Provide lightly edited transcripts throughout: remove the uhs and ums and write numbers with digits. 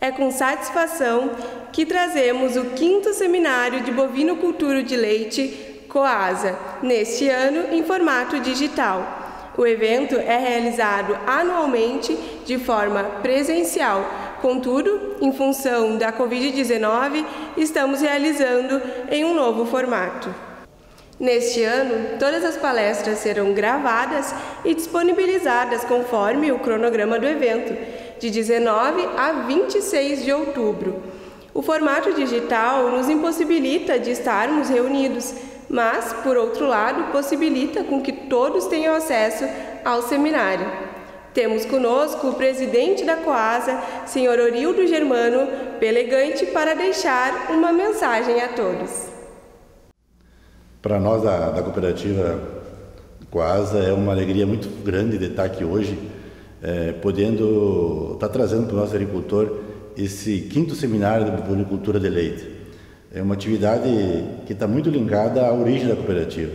É com satisfação que trazemos o 5º Seminário de Bovinocultura de Leite Coasa, neste ano em formato digital. O evento é realizado anualmente de forma presencial, contudo, em função da Covid-19, estamos realizando em um novo formato. Neste ano, todas as palestras serão gravadas e disponibilizadas conforme o cronograma do evento, de 19 a 26 de outubro. O formato digital nos impossibilita de estarmos reunidos, mas, por outro lado, possibilita com que todos tenham acesso ao seminário. Temos conosco o presidente da Coasa, Sr. Orildo Germano Pelegante, para deixar uma mensagem a todos. Para nós da cooperativa Coasa é uma alegria muito grande de estar aqui hoje, podendo estar trazendo para o nosso agricultor esse 5º Seminário de Bovinocultura de Leite. É uma atividade que está muito ligada à origem da cooperativa.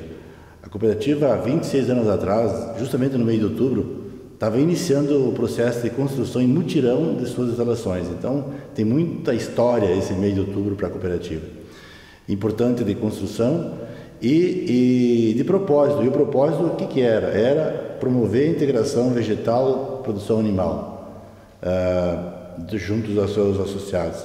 A cooperativa, há 26 anos atrás, justamente no mês de outubro, estava iniciando o processo de construção em mutirão de suas instalações. Então, tem muita história esse mês de outubro para a cooperativa. Importante de construção e de propósito. E o propósito, o que era? Era promover a integração vegetal, produção animal, junto aos seus associados,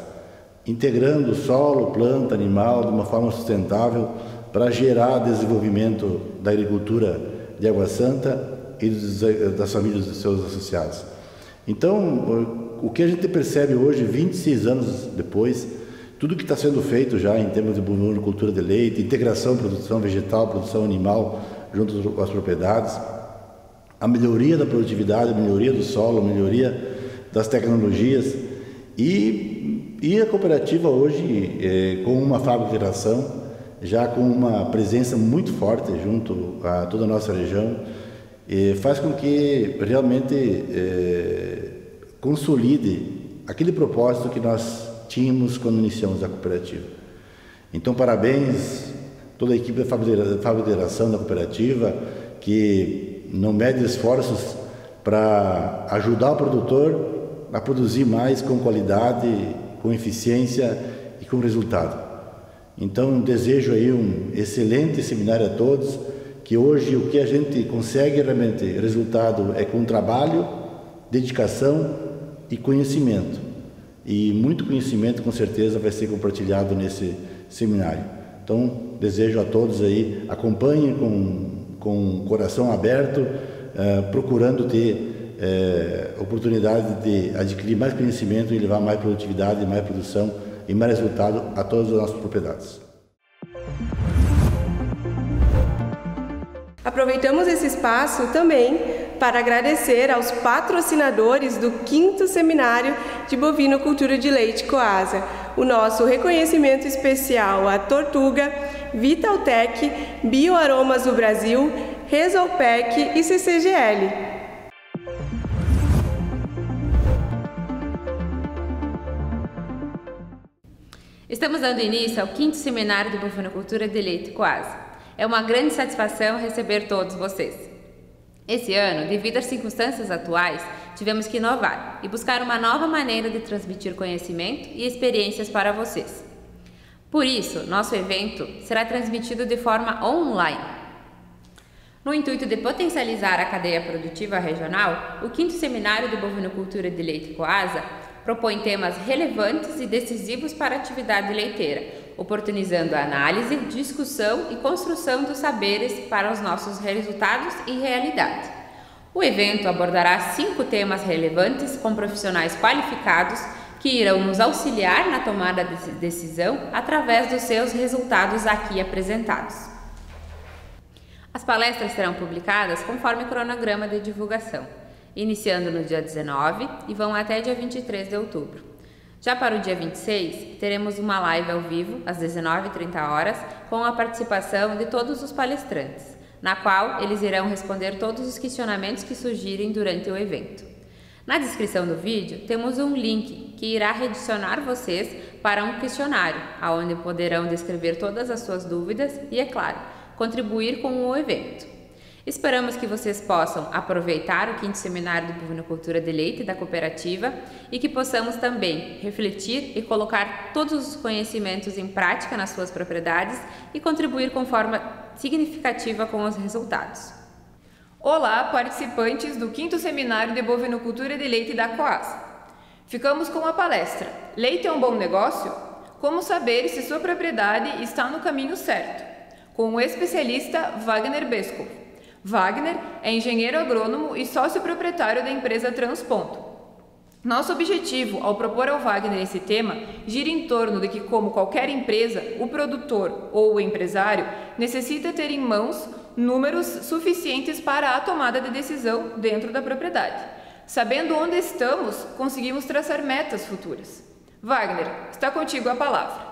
integrando solo, planta, animal de uma forma sustentável para gerar desenvolvimento da agricultura de Água Santa e das famílias dos seus associados. Então, o que a gente percebe hoje, 26 anos depois, tudo que está sendo feito já em termos de bovinocultura de leite, integração, produção vegetal, produção animal junto às propriedades, a melhoria da produtividade, a melhoria do solo, a melhoria das tecnologias e a cooperativa hoje, com uma fábrica de ração, já com uma presença muito forte junto a toda a nossa região, faz com que realmente consolide aquele propósito que nós tínhamos quando iniciamos a cooperativa. Então, parabéns a toda a equipe da fábrica de ração da cooperativa, que não mede esforços para ajudar o produtor a produzir mais com qualidade, com eficiência e com resultado. Então, desejo aí um excelente seminário a todos, que hoje o que a gente consegue realmente resultado é com trabalho, dedicação e conhecimento. E muito conhecimento com certeza vai ser compartilhado nesse seminário. Então, desejo a todos aí, acompanhem com o coração aberto, procurando ter oportunidade de adquirir mais conhecimento e levar mais produtividade, mais produção e mais resultado a todas as nossas propriedades. Aproveitamos esse espaço também para agradecer aos patrocinadores do 5º Seminário de Bovinocultura de Leite Coasa, o nosso reconhecimento especial à Tortuga, Vitaltec, Bioaromas do Brasil, Resolpec e CCGL. Estamos dando início ao 5º Seminário de Bovinocultura de Leite Coasa. É uma grande satisfação receber todos vocês. Esse ano, devido às circunstâncias atuais, tivemos que inovar e buscar uma nova maneira de transmitir conhecimento e experiências para vocês. Por isso, nosso evento será transmitido de forma online. No intuito de potencializar a cadeia produtiva regional, o 5º Seminário de Bovinocultura de Leite Coasa propõe temas relevantes e decisivos para a atividade leiteira, oportunizando a análise, discussão e construção dos saberes para os nossos resultados e realidade. O evento abordará 5 temas relevantes com profissionais qualificados que irão nos auxiliar na tomada de decisão através dos seus resultados aqui apresentados. As palestras serão publicadas conforme cronograma de divulgação, iniciando no dia 19 e vão até dia 23 de outubro. Já para o dia 26, teremos uma live ao vivo, às 19h30, com a participação de todos os palestrantes, na qual eles irão responder todos os questionamentos que surgirem durante o evento. Na descrição do vídeo, temos um link que irá redirecionar vocês para um questionário, onde poderão descrever todas as suas dúvidas e, é claro, contribuir com o evento. Esperamos que vocês possam aproveitar o 5º Seminário de Bovinocultura de Leite da cooperativa e que possamos também refletir e colocar todos os conhecimentos em prática nas suas propriedades e contribuir com forma significativa com os resultados. Olá, participantes do 5º Seminário de Bovinocultura de Leite da Coasa. Ficamos com a palestra Leite é um bom negócio? Como saber se sua propriedade está no caminho certo? Com o especialista Wagner Besco. Wagner é engenheiro agrônomo e sócio proprietário da empresa Transponto. Nosso objetivo, ao propor ao Wagner esse tema, gira em torno de que, como qualquer empresa, o produtor ou o empresário necessita ter em mãos números suficientes para a tomada de decisão dentro da propriedade. Sabendo onde estamos, conseguimos traçar metas futuras. Wagner, está contigo a palavra.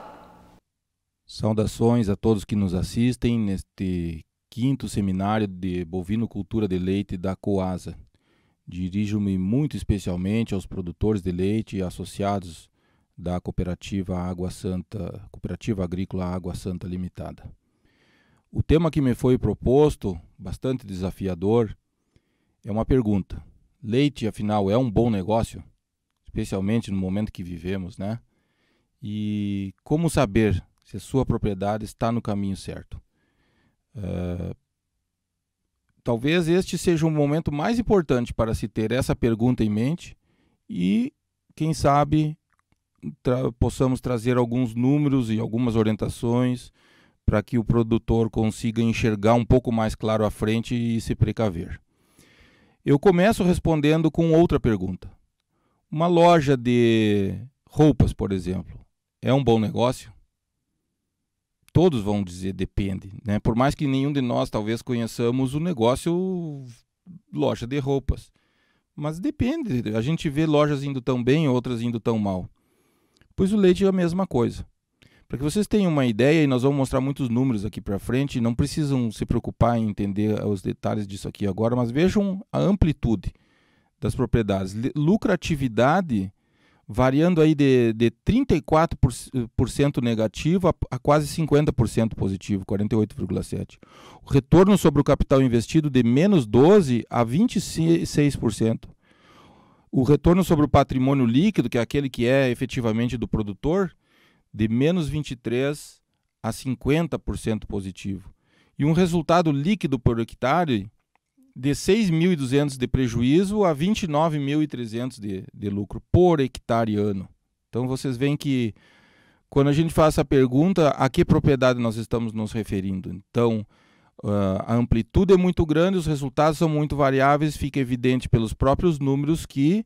Saudações a todos que nos assistem neste 5º Seminário de Bovinocultura de Leite da Coasa. Dirijo-me muito especialmente aos produtores de leite e associados da Cooperativa Agrícola Água Santa Limitada. O tema que me foi proposto, bastante desafiador, é uma pergunta. Leite, afinal, é um bom negócio? Especialmente no momento que vivemos, né? E como saber se a sua propriedade está no caminho certo? Talvez este seja o momento mais importante para se ter essa pergunta em mente e, quem sabe, possamos trazer alguns números e algumas orientações para que o produtor consiga enxergar um pouco mais claro à frente e se precaver. Eu começo respondendo com outra pergunta. Uma loja de roupas, por exemplo, é um bom negócio? Todos vão dizer depende, né? Por mais que nenhum de nós talvez conheçamos o negócio loja de roupas. Mas depende, a gente vê lojas indo tão bem, outras indo tão mal. Pois o leite é a mesma coisa. Para que vocês tenham uma ideia, e nós vamos mostrar muitos números aqui para frente, não precisam se preocupar em entender os detalhes disso aqui agora, mas vejam a amplitude das propriedades. Lucratividade variando aí de 34% negativo a quase 50% positivo, 48,7%. O retorno sobre o capital investido de menos 12% a 26%. O retorno sobre o patrimônio líquido, que é aquele que é efetivamente do produtor, de menos 23% a 50% positivo. E um resultado líquido por hectare de 6.200 de prejuízo a 29.300 de lucro por hectare ano. Então vocês veem que quando a gente faz essa pergunta, a que propriedade nós estamos nos referindo? Então a amplitude é muito grande, os resultados são muito variáveis, fica evidente pelos próprios números que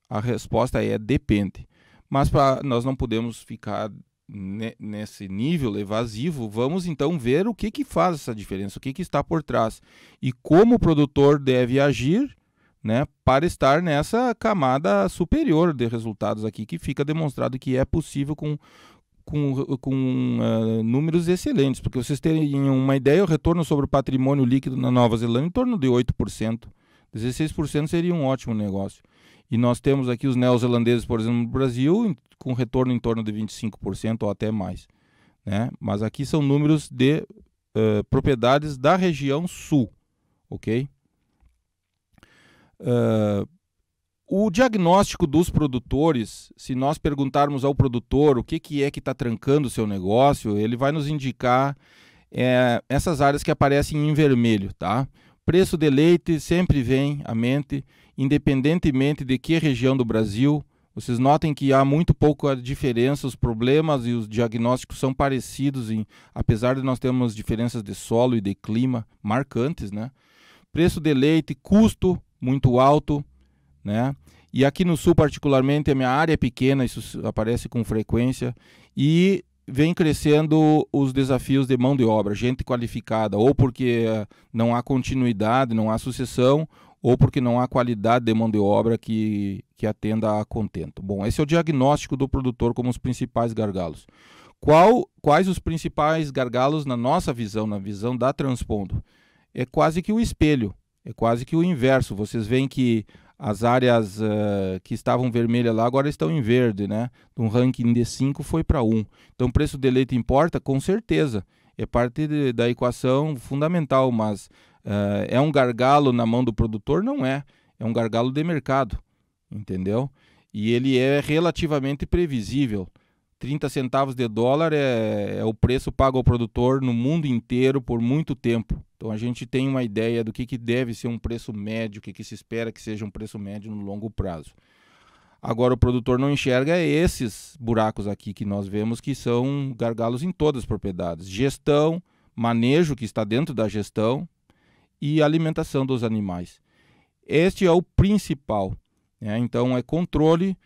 a resposta é depende. Mas nós não podemos ficar nesse nível evasivo. Vamos então ver o que faz essa diferença, o que está por trás e como o produtor deve agir, né, para estar nessa camada superior de resultados aqui, que fica demonstrado que é possível com números excelentes. Porque vocês terem uma ideia, o retorno sobre o patrimônio líquido na Nova Zelândia em torno de 8%. 16% seria um ótimo negócio. E nós temos aqui os neozelandeses, por exemplo, no Brasil, com retorno em torno de 25% ou até mais, né? Mas aqui são números de propriedades da região sul, ok? O diagnóstico dos produtores, se nós perguntarmos ao produtor o que é que está trancando o seu negócio, ele vai nos indicar essas áreas que aparecem em vermelho, tá? Preço de leite sempre vem à mente, independentemente de que região do Brasil. Vocês notem que há muito pouca diferença, os problemas e os diagnósticos são parecidos, apesar de nós termos diferenças de solo e de clima marcantes, né? Preço de leite, custo muito alto, né? E aqui no sul particularmente, a minha área é pequena, isso aparece com frequência, e vem crescendo os desafios de mão de obra, gente qualificada, ou porque não há continuidade, não há sucessão, ou porque não há qualidade de mão de obra que atenda a contento. Bom, esse é o diagnóstico do produtor como os principais gargalos. Quais os principais gargalos na nossa visão, na visão da Transponto? É quase que o espelho, é quase que o inverso. Vocês veem que as áreas que estavam vermelhas lá agora estão em verde, né? Um ranking de 5 foi para 1. Então o preço de leite importa? Com certeza. É parte da equação fundamental, mas É um gargalo na mão do produtor? Não é. É um gargalo de mercado, entendeu? E ele é relativamente previsível. 30 centavos de dólar é o preço pago ao produtor no mundo inteiro por muito tempo. Então a gente tem uma ideia do que deve ser um preço médio, o que se espera que seja um preço médio no longo prazo. Agora o produtor não enxerga esses buracos aqui que nós vemos, que são gargalos em todas as propriedades. Gestão, manejo que está dentro da gestão e alimentação dos animais. Este é o principal, né? Então é controle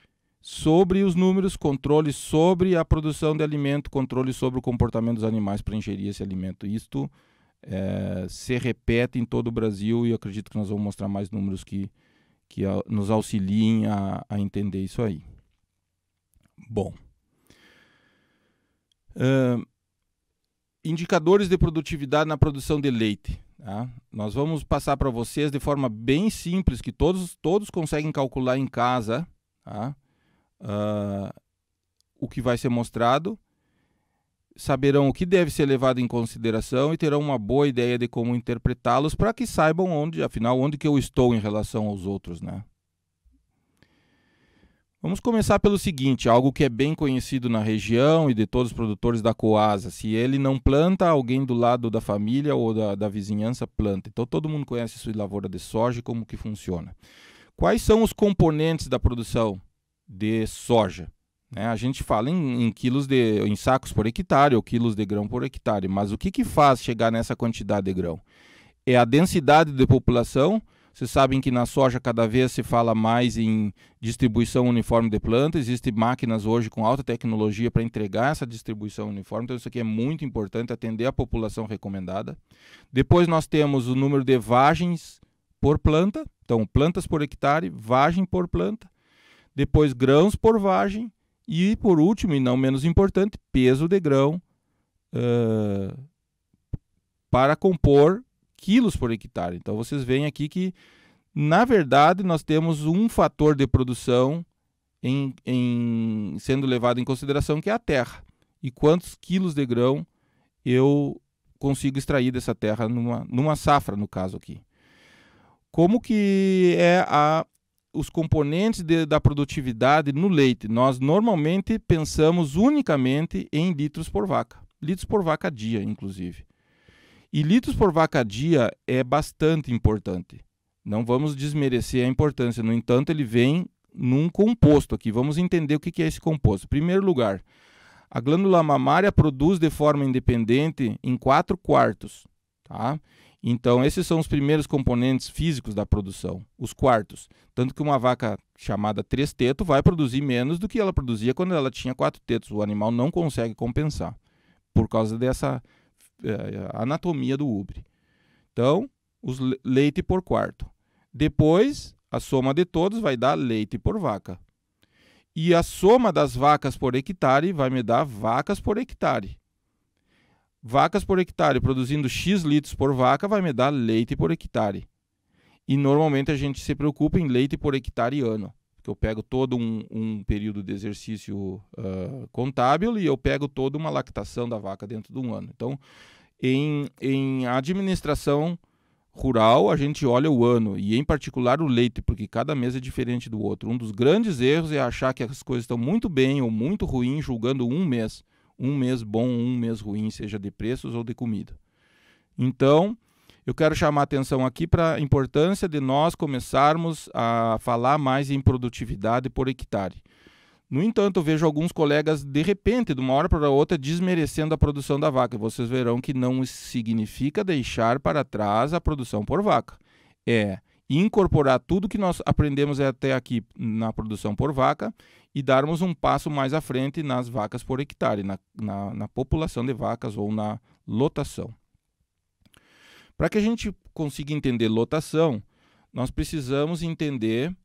sobre os números, controle sobre a produção de alimento, controle sobre o comportamento dos animais para ingerir esse alimento. Isto se repete em todo o Brasil e eu acredito que nós vamos mostrar mais números que nos auxiliem a entender isso aí. Bom. Indicadores de produtividade na produção de leite. Tá? Nós vamos passar para vocês de forma bem simples, que todos conseguem calcular em casa, tá? O que vai ser mostrado, saberão o que deve ser levado em consideração e terão uma boa ideia de como interpretá-los para que saibam onde que eu estou em relação aos outros, né? Vamos começar pelo seguinte, algo que é bem conhecido na região e de todos os produtores da Coasa. Se ele não planta, alguém do lado da família ou da vizinhança planta. Então todo mundo conhece isso de lavoura de soja e como que funciona. Quais são os componentes da produção de soja? A gente fala em sacos por hectare ou quilos de grão por hectare, mas o que faz chegar nessa quantidade de grão? É a densidade de população. Vocês sabem que na soja cada vez se fala mais em distribuição uniforme de planta. Existem máquinas hoje com alta tecnologia para entregar essa distribuição uniforme. Então isso aqui é muito importante, atender a população recomendada. Depois nós temos o número de vagens por planta. Então plantas por hectare, vagem por planta. Depois grãos por vagem. E por último, e não menos importante, peso de grão para compor quilos por hectare. Então vocês veem aqui que, na verdade, nós temos um fator de produção sendo levado em consideração, que é a terra. E quantos quilos de grão eu consigo extrair dessa terra numa safra, no caso aqui. Como que é os componentes da produtividade no leite? Nós normalmente pensamos unicamente em litros por vaca. Litros por vaca dia, inclusive. E litros por vaca dia é bastante importante. Não vamos desmerecer a importância. No entanto, ele vem num composto aqui. Vamos entender o que é esse composto. Em primeiro lugar, a glândula mamária produz de forma independente em 4/4. Tá? Então, esses são os primeiros componentes físicos da produção, os quartos. Tanto que uma vaca chamada 3 teto vai produzir menos do que ela produzia quando ela tinha 4 tetos. O animal não consegue compensar por causa dessa anatomia do úbre. Então, os leite por quarto. Depois, a soma de todos vai dar leite por vaca. E a soma das vacas por hectare vai me dar vacas por hectare. Vacas por hectare produzindo X litros por vaca vai me dar leite por hectare. E normalmente a gente se preocupa em leite por hectare ano. Porque eu pego todo um período de exercício contábil e eu pego toda uma lactação da vaca dentro de um ano. Então, em administração rural, a gente olha o ano, e em particular o leite, porque cada mês é diferente do outro. Um dos grandes erros é achar que as coisas estão muito bem ou muito ruim julgando um mês. Um mês bom, um mês ruim, seja de preços ou de comida. Então, eu quero chamar a atenção aqui para a importância de nós começarmos a falar mais em produtividade por hectare. No entanto, eu vejo alguns colegas, de repente, de uma hora para outra, desmerecendo a produção da vaca. Vocês verão que não significa deixar para trás a produção por vaca. É incorporar tudo que nós aprendemos até aqui na produção por vaca e darmos um passo mais à frente nas vacas por hectare, na população de vacas ou na lotação. Para que a gente consiga entender lotação, nós precisamos entender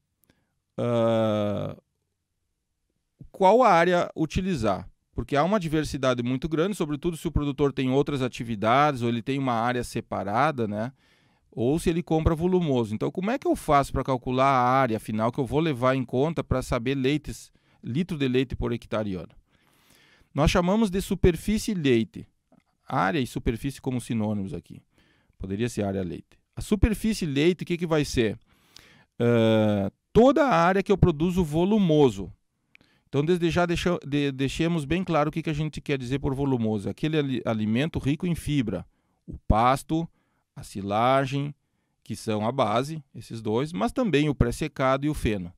qual área utilizar, porque há uma diversidade muito grande, sobretudo se o produtor tem outras atividades ou ele tem uma área separada, né? Ou se ele compra volumoso. Então, como é que eu faço para calcular a área final que eu vou levar em conta para saber litro de leite por hectare ano? Nós chamamos de superfície leite. Área e superfície como sinônimos aqui. Poderia ser área leite. A superfície leite, o que vai ser? Toda a área que eu produzo volumoso. Então, desde já deixemos bem claro o que a gente quer dizer por volumoso. Aquele alimento rico em fibra. O pasto, a silagem, que são a base, esses dois, mas também o pré-secado e o feno.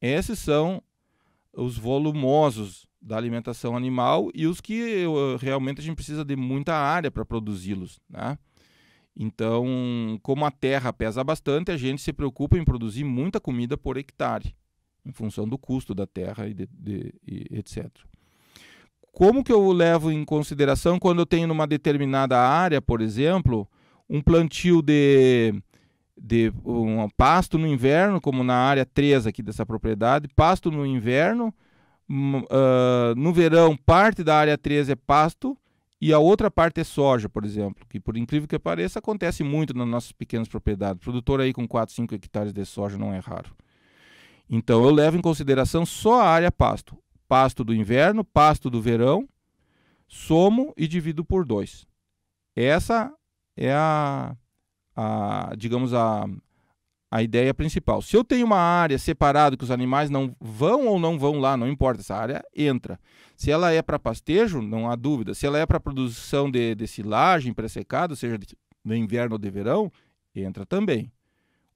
Esses são os volumosos da alimentação animal e os que realmente a gente precisa de muita área para produzi-los, né? Então, como a terra pesa bastante, a gente se preocupa em produzir muita comida por hectare, em função do custo da terra e etc. Como que eu levo em consideração quando eu tenho numa determinada área, por exemplo, um plantio de um pasto no inverno, como na área 3 aqui dessa propriedade, pasto no inverno, no verão parte da área 3 é pasto e a outra parte é soja, por exemplo, que por incrível que pareça acontece muito nas nossas pequenas propriedades. Produtor aí com 4, 5 hectares de soja não é raro. Então eu levo em consideração só a área pasto. Pasto do inverno, pasto do verão, somo e divido por 2. Essa é digamos, a ideia principal. Se eu tenho uma área separada que os animais não vão ou não vão lá, não importa, essa área entra. Se ela é para pastejo, não há dúvida. Se ela é para produção de silagem pré-secado, seja de inverno ou de verão, entra também.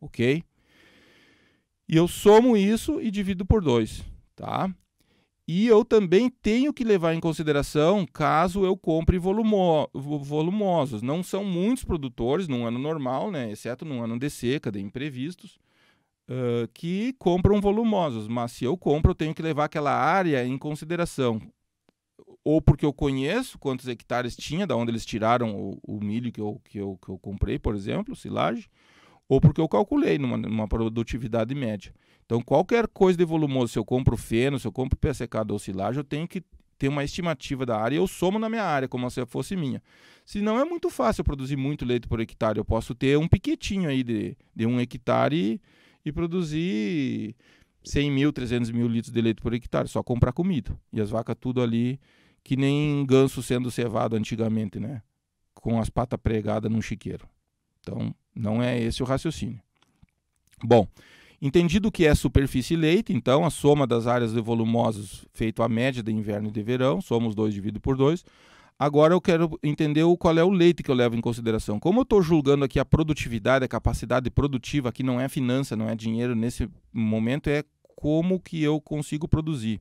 Ok? E eu somo isso e divido por 2, tá? E eu também tenho que levar em consideração caso eu compre volumosos. Não são muitos produtores num ano normal, né, exceto num ano de seca, de imprevistos, que compram volumosos. Mas se eu compro, eu tenho que levar aquela área em consideração. Ou porque eu conheço quantos hectares tinha, da onde eles tiraram o milho que eu comprei, por exemplo, silagem, ou porque eu calculei numa produtividade média. Então, qualquer coisa de volumoso, se eu compro feno, se eu compro pré-secado ou silagem, eu tenho que ter uma estimativa da área e eu somo na minha área, como se fosse minha. Senão é muito fácil produzir muito leite por hectare. Eu posso ter um piquetinho aí de 1 hectare e produzir 100 mil, 300 mil litros de leite por hectare, só comprar comida. E as vacas tudo ali, que nem ganso sendo cevado antigamente, né? Com as patas pregadas num chiqueiro. Então, não é esse o raciocínio. Bom, entendido o que é superfície leite, então a soma das áreas de volumosos feito a média de inverno e de verão, soma os dois dividido por 2. Agora eu quero entender qual é o leite que eu levo em consideração. Como eu estou julgando aqui a produtividade, a capacidade produtiva, que não é finança, não é dinheiro nesse momento, é como que eu consigo produzir.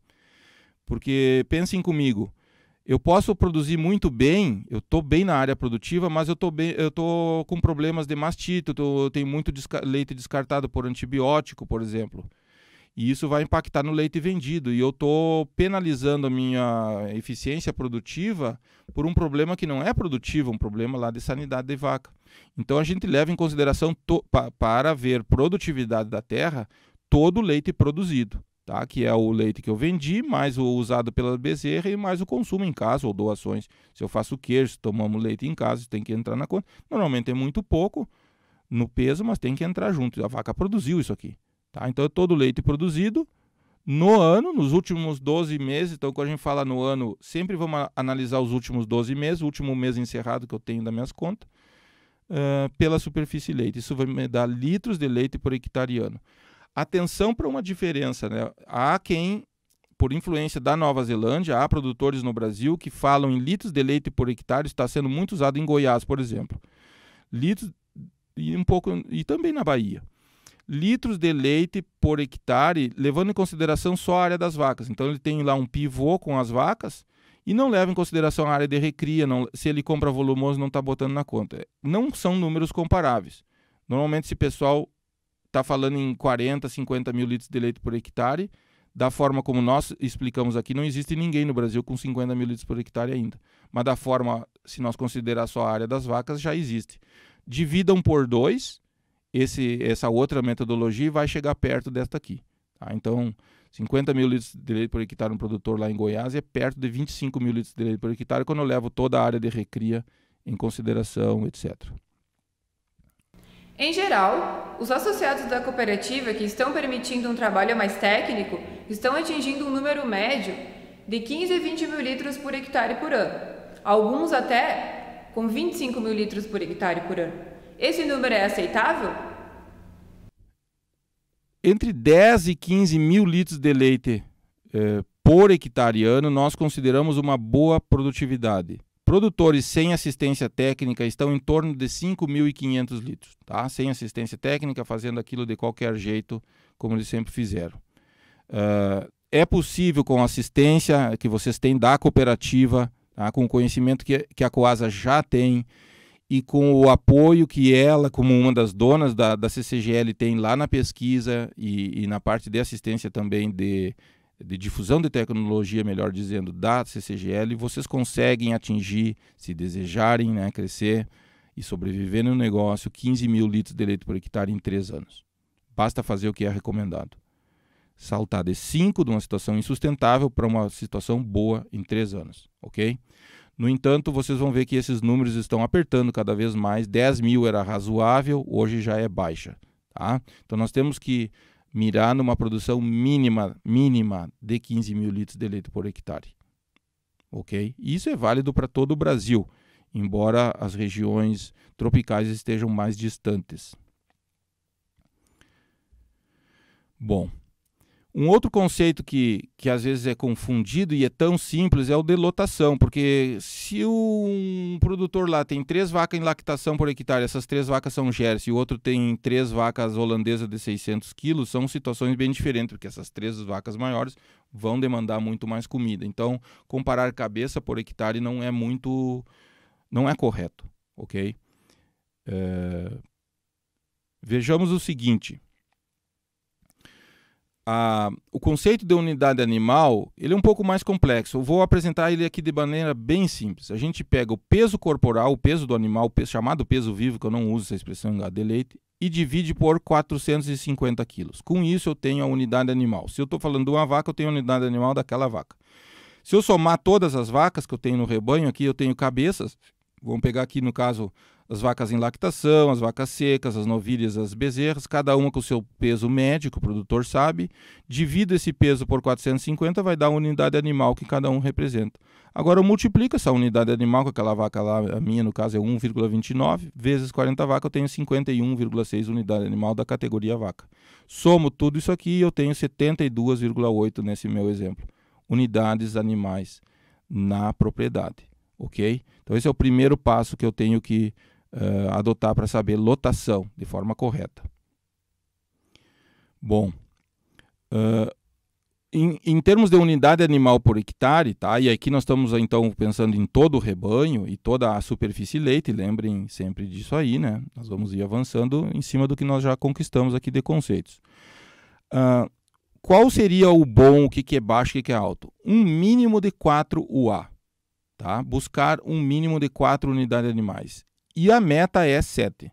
Porque pensem comigo, eu posso produzir muito bem, eu estou bem na área produtiva, mas eu estou com problemas de mastite, eu tenho muito leite descartado por antibiótico, por exemplo. E isso vai impactar no leite vendido. E eu estou penalizando a minha eficiência produtiva por um problema que não é produtivo, um problema lá de sanidade de vaca. Então a gente leva em consideração, para ver produtividade da terra, todo o leite produzido. Tá? Que é o leite que eu vendi, mais o usado pela bezerra e mais o consumo em casa ou doações. Se eu faço queijo, se tomamos leite em casa, isso tem que entrar na conta. Normalmente é muito pouco no peso, mas tem que entrar junto. A vaca produziu isso aqui. Tá? Então, todo o leite produzido no ano, nos últimos 12 meses. Então, quando a gente fala no ano, sempre vamos analisar os últimos 12 meses, o último mês encerrado que eu tenho das minhas contas, pela superfície leite. Isso vai me dar litros de leite por hectare ano. Atenção para uma diferença, né? Há quem, por influência da Nova Zelândia, há produtores no Brasil que falam em litros de leite por hectare, está sendo muito usado em Goiás, por exemplo. Litros e também na Bahia. Litros de leite por hectare, levando em consideração só a área das vacas. Então ele tem lá um pivô com as vacas e não leva em consideração a área de recria, se ele compra volumoso não está botando na conta. Não são números comparáveis. Normalmente esse pessoal está falando em 40, 50 mil litros de leite por hectare. Da forma como nós explicamos aqui, não existe ninguém no Brasil com 50 mil litros por hectare ainda. Mas da forma, se nós considerar só a área das vacas, já existe. Dividam por 2, essa outra metodologia e vai chegar perto desta aqui. Tá? Então, 50 mil litros de leite por hectare um produtor lá em Goiás é perto de 25 mil litros de leite por hectare quando eu levo toda a área de recria em consideração, etc. Em geral, os associados da cooperativa que estão permitindo um trabalho mais técnico estão atingindo um número médio de 15 a 20 mil litros por hectare por ano. Alguns até com 25 mil litros por hectare por ano. Esse número é aceitável? Entre 10 e 15 mil litros de leite por hectare ano, nós consideramos uma boa produtividade. Produtores sem assistência técnica estão em torno de 5.500 litros, tá? Sem assistência técnica, fazendo aquilo de qualquer jeito, como eles sempre fizeram. É possível, com a assistência que vocês têm da cooperativa, tá? Com o conhecimento que a Coasa já tem, e com o apoio que ela, como uma das donas da CCGL, tem lá na pesquisa e na parte de assistência também de difusão de tecnologia, melhor dizendo, da CCGL, vocês conseguem atingir, se desejarem, né, crescer e sobreviver no negócio, 15 mil litros de leite por hectare em 3 anos. Basta fazer o que é recomendado. Saltar de 5 de uma situação insustentável para uma situação boa em 3 anos, ok? No entanto, vocês vão ver que esses números estão apertando cada vez mais. 10 mil era razoável, hoje já é baixa, tá? Então nós temos que mirar numa produção mínima de 15 mil litros de leite por hectare, ok? Isso é válido para todo o Brasil, embora as regiões tropicais estejam mais distantes. Bom, um outro conceito que às vezes é confundido e é tão simples é o de lotação, porque se um produtor lá tem 3 vacas em lactação por hectare, essas 3 vacas são Jersey, e o outro tem 3 vacas holandesas de 600 quilos, são situações bem diferentes, porque essas 3 vacas maiores vão demandar muito mais comida. Então, comparar cabeça por hectare não é correto, ok? Vejamos o seguinte. O conceito de unidade animal, ele é um pouco mais complexo. Eu vou apresentar ele aqui de maneira bem simples. A gente pega o peso corporal, o peso do animal, chamado peso vivo, que eu não uso essa expressão em gado de leite, e divide por 450 quilos. Com isso eu tenho a unidade animal. Se eu estou falando de uma vaca, eu tenho a unidade animal daquela vaca. Se eu somar todas as vacas que eu tenho no rebanho, aqui eu tenho cabeças. Vamos pegar aqui no caso as vacas em lactação, as vacas secas, as novilhas, as bezerras, cada uma com o seu peso médio, que o produtor sabe. Divido esse peso por 450, vai dar a unidade animal que cada um representa. Agora eu multiplico essa unidade animal com aquela vaca lá, a minha no caso é 1,29, vezes 40 vacas, eu tenho 51,6 unidade animal da categoria vaca. Somo tudo isso aqui e eu tenho 72,8 nesse meu exemplo. Unidades animais na propriedade, ok? Então esse é o primeiro passo que eu tenho que adotar para saber lotação de forma correta. Bom, em termos de unidade animal por hectare, tá? E aqui nós estamos então pensando em todo o rebanho e toda a superfície leite, lembrem sempre disso aí, né? Nós vamos ir avançando em cima do que nós já conquistamos aqui de conceitos. Qual seria o bom, o que é baixo, o que é alto? Um mínimo de 4 UA, tá? Buscar um mínimo de 4 unidades animais. E a meta é 7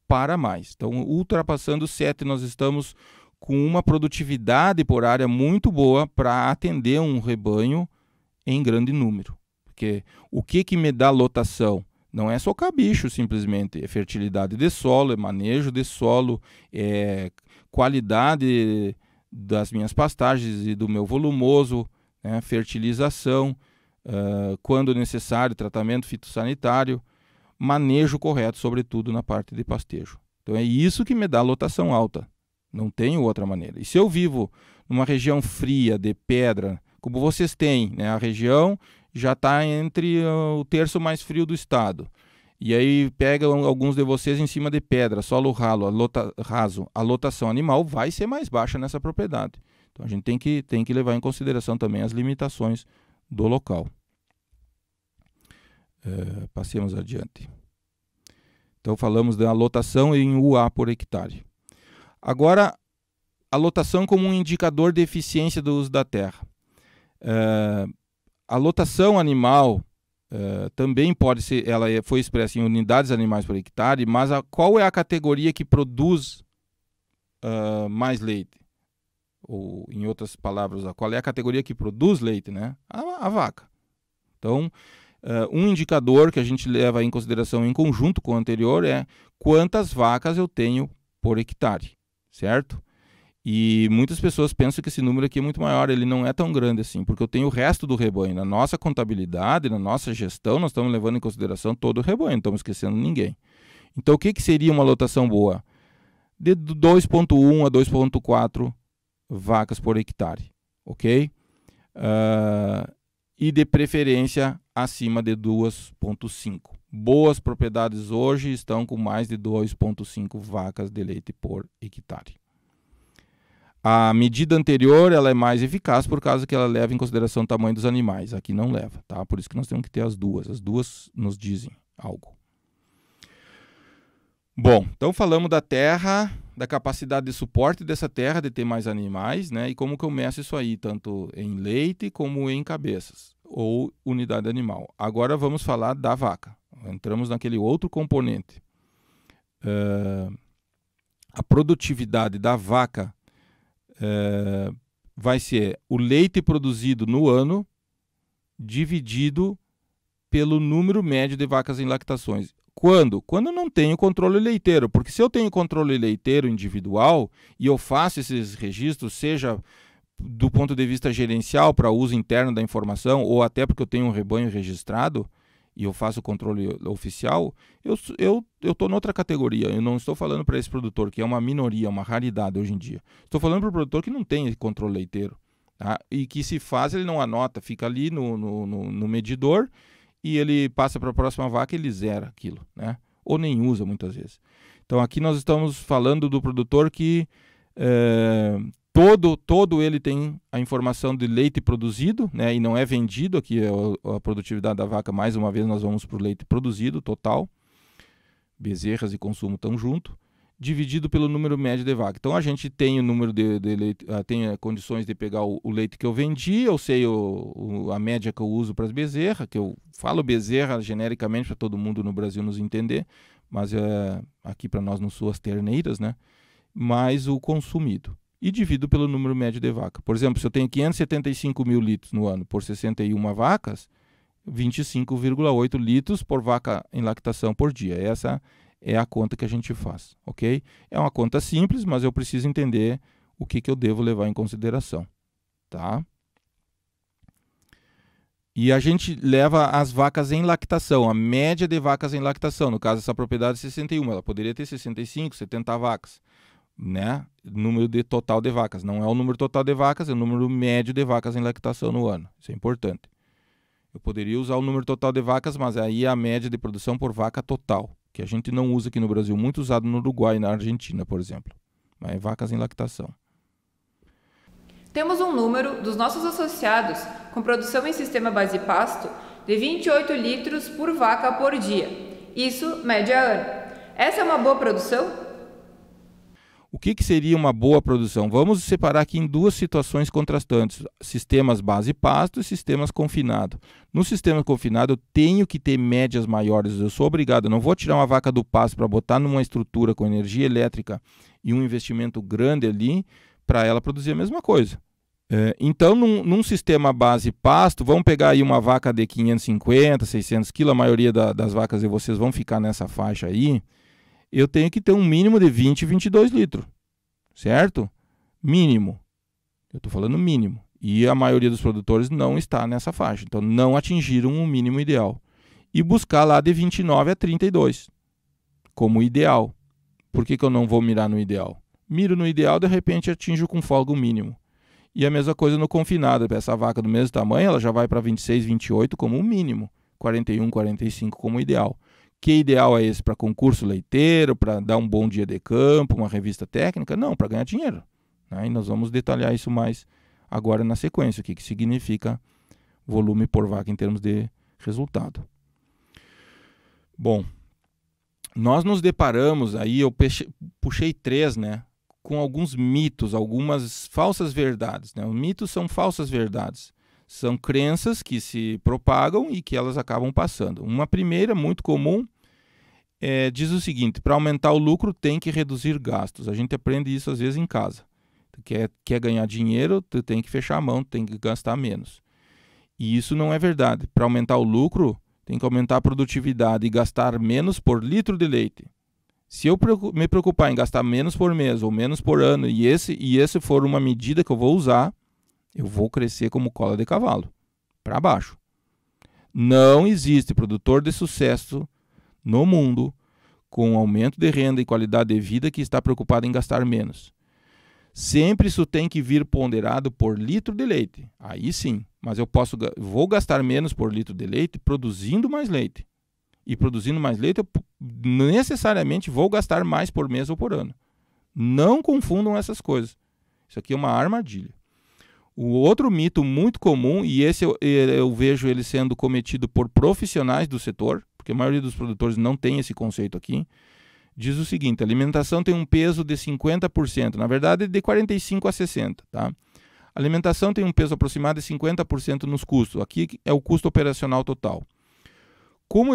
para mais. Então, ultrapassando 7, nós estamos com uma produtividade por área muito boa para atender um rebanho em grande número. Porque o que me dá lotação? Não é socar bicho simplesmente, é fertilidade de solo, é manejo de solo, é qualidade das minhas pastagens e do meu volumoso, né? Fertilização, quando necessário, tratamento fitossanitário, manejo correto, sobretudo na parte de pastejo. Então é isso que me dá lotação alta, não tenho outra maneira. E se eu vivo numa região fria, de pedra, como vocês têm, né? A região já está entre o terço mais frio do estado, e aí pega alguns de vocês em cima de pedra, solo raso, a lotação animal vai ser mais baixa nessa propriedade. Então a gente tem que levar em consideração também as limitações do local. Passemos adiante. Então falamos da lotação em UA por hectare. Agora, a lotação como um indicador de eficiência do uso da terra. A lotação animal também pode ser, ela foi expressa em unidades animais por hectare, mas qual é a categoria que produz mais leite? Ou, em outras palavras, qual é a categoria que produz leite, né? A vaca. Então, um indicador que a gente leva em consideração em conjunto com o anterior é quantas vacas eu tenho por hectare, certo? E muitas pessoas pensam que esse número aqui é muito maior, ele não é tão grande assim, porque eu tenho o resto do rebanho. Na nossa contabilidade, na nossa gestão, nós estamos levando em consideração todo o rebanho, não estamos esquecendo ninguém. Então, o que seria uma lotação boa? De 2,1 a 2,4 vacas por hectare, ok? E de preferência acima de 2,5. Boas propriedades hoje estão com mais de 2,5 vacas de leite por hectare. A medida anterior ela é mais eficaz por causa que ela leva em consideração o tamanho dos animais. Aqui não leva, tá? Por isso que nós temos que ter as duas. As duas nos dizem algo. Bom, então falamos da terra, da capacidade de suporte dessa terra, de ter mais animais, né? E como que eu meço isso aí, tanto em leite como em cabeças, ou unidade animal. Agora vamos falar da vaca. Entramos naquele outro componente. A produtividade da vaca vai ser o leite produzido no ano dividido pelo número médio de vacas em lactações. Quando? Quando eu não tenho controle leiteiro, porque se eu tenho controle leiteiro individual e eu faço esses registros, seja do ponto de vista gerencial para uso interno da informação, ou até porque eu tenho um rebanho registrado e eu faço o controle oficial, eu estou noutra categoria. Eu não estou falando para esse produtor, que é uma minoria, uma raridade hoje em dia. Estou falando para o produtor que não tem controle leiteiro, tá? E que se faz, ele não anota, fica ali no medidor, e ele passa para a próxima vaca e ele zera aquilo, né? Ou nem usa muitas vezes. Então aqui nós estamos falando do produtor que todo ele tem a informação de leite produzido, né? E não é vendido. Aqui é a produtividade da vaca, mais uma vez nós vamos para o leite produzido total. Bezerras e consumo estão junto, dividido pelo número médio de vaca. Então a gente tem o número de leite, tem condições de pegar o leite que eu vendi, eu sei a média que eu uso para as bezerras, que eu falo bezerra genericamente para todo mundo no Brasil nos entender, mas aqui para nós no sul as terneiras, né? Mais o consumido. E divido pelo número médio de vaca. Por exemplo, se eu tenho 575 mil litros no ano por 61 vacas, 25,8 litros por vaca em lactação por dia. Essa é a conta que a gente faz, ok? É uma conta simples, mas eu preciso entender o que eu devo levar em consideração, tá? E a gente leva as vacas em lactação, a média de vacas em lactação. No caso, essa propriedade é 61, ela poderia ter 65, 70 vacas, né? Número de total de vacas. Não é o número total de vacas, é o número médio de vacas em lactação no ano. Isso é importante. Eu poderia usar o número total de vacas, mas aí é a média de produção por vaca total, que a gente não usa aqui no Brasil, muito usado no Uruguai e na Argentina, por exemplo. Mas é vacas em lactação. Temos um número dos nossos associados com produção em sistema base pasto de 28 litros por vaca por dia. Isso, média ano. Essa é uma boa produção? O que seria uma boa produção? Vamos separar aqui em duas situações contrastantes. Sistemas base pasto e sistemas confinado. No sistema confinado eu tenho que ter médias maiores. Eu sou obrigado, eu não vou tirar uma vaca do pasto para botar numa estrutura com energia elétrica e um investimento grande ali para ela produzir a mesma coisa. Então, num sistema base pasto, vamos pegar aí uma vaca de 550, 600 quilos, a maioria das vacas de vocês vão ficar nessa faixa aí, eu tenho que ter um mínimo de 20, 22 litros, certo? Mínimo. Eu estou falando mínimo. E a maioria dos produtores não está nessa faixa, então não atingiram o mínimo ideal. E buscar lá de 29 a 32 como ideal. Por que eu não vou mirar no ideal? Miro no ideal, de repente atinjo com folga o mínimo. E a mesma coisa no confinado. Essa vaca do mesmo tamanho, ela já vai para 26, 28 como o mínimo. 41, 45 como ideal. Que ideal é esse? Para concurso leiteiro, para dar um bom dia de campo, uma revista técnica? Não, para ganhar dinheiro. E nós vamos detalhar isso mais agora na sequência. O que significa volume por vaca em termos de resultado. Bom, nós nos deparamos, aí eu puxei 3, né? Com alguns mitos, algumas falsas verdades, né? Os mitos são falsas verdades. São crenças que se propagam e que elas acabam passando. Uma primeira, muito comum, diz o seguinte: para aumentar o lucro tem que reduzir gastos. A gente aprende isso às vezes em casa. Tu quer ganhar dinheiro, tu tem que fechar a mão, tem que gastar menos. E isso não é verdade. Para aumentar o lucro, tem que aumentar a produtividade e gastar menos por litro de leite. Se eu me preocupar em gastar menos por mês ou menos por ano e esse for uma medida que eu vou usar, eu vou crescer como cola de cavalo, para baixo. Não existe produtor de sucesso no mundo com aumento de renda e qualidade de vida que está preocupada em gastar menos. Sempre isso tem que vir ponderado por litro de leite. Aí sim, mas vou gastar menos por litro de leite produzindo mais leite. E produzindo mais leite, eu necessariamente vou gastar mais por mês ou por ano. Não confundam essas coisas. Isso aqui é uma armadilha. O outro mito muito comum, e esse eu vejo ele sendo cometido por profissionais do setor, porque a maioria dos produtores não tem esse conceito aqui, diz o seguinte: a alimentação tem um peso de 50%, na verdade de 45% a 60%. Tá? A alimentação tem um peso aproximado de 50% nos custos. Aqui é o custo operacional total. Como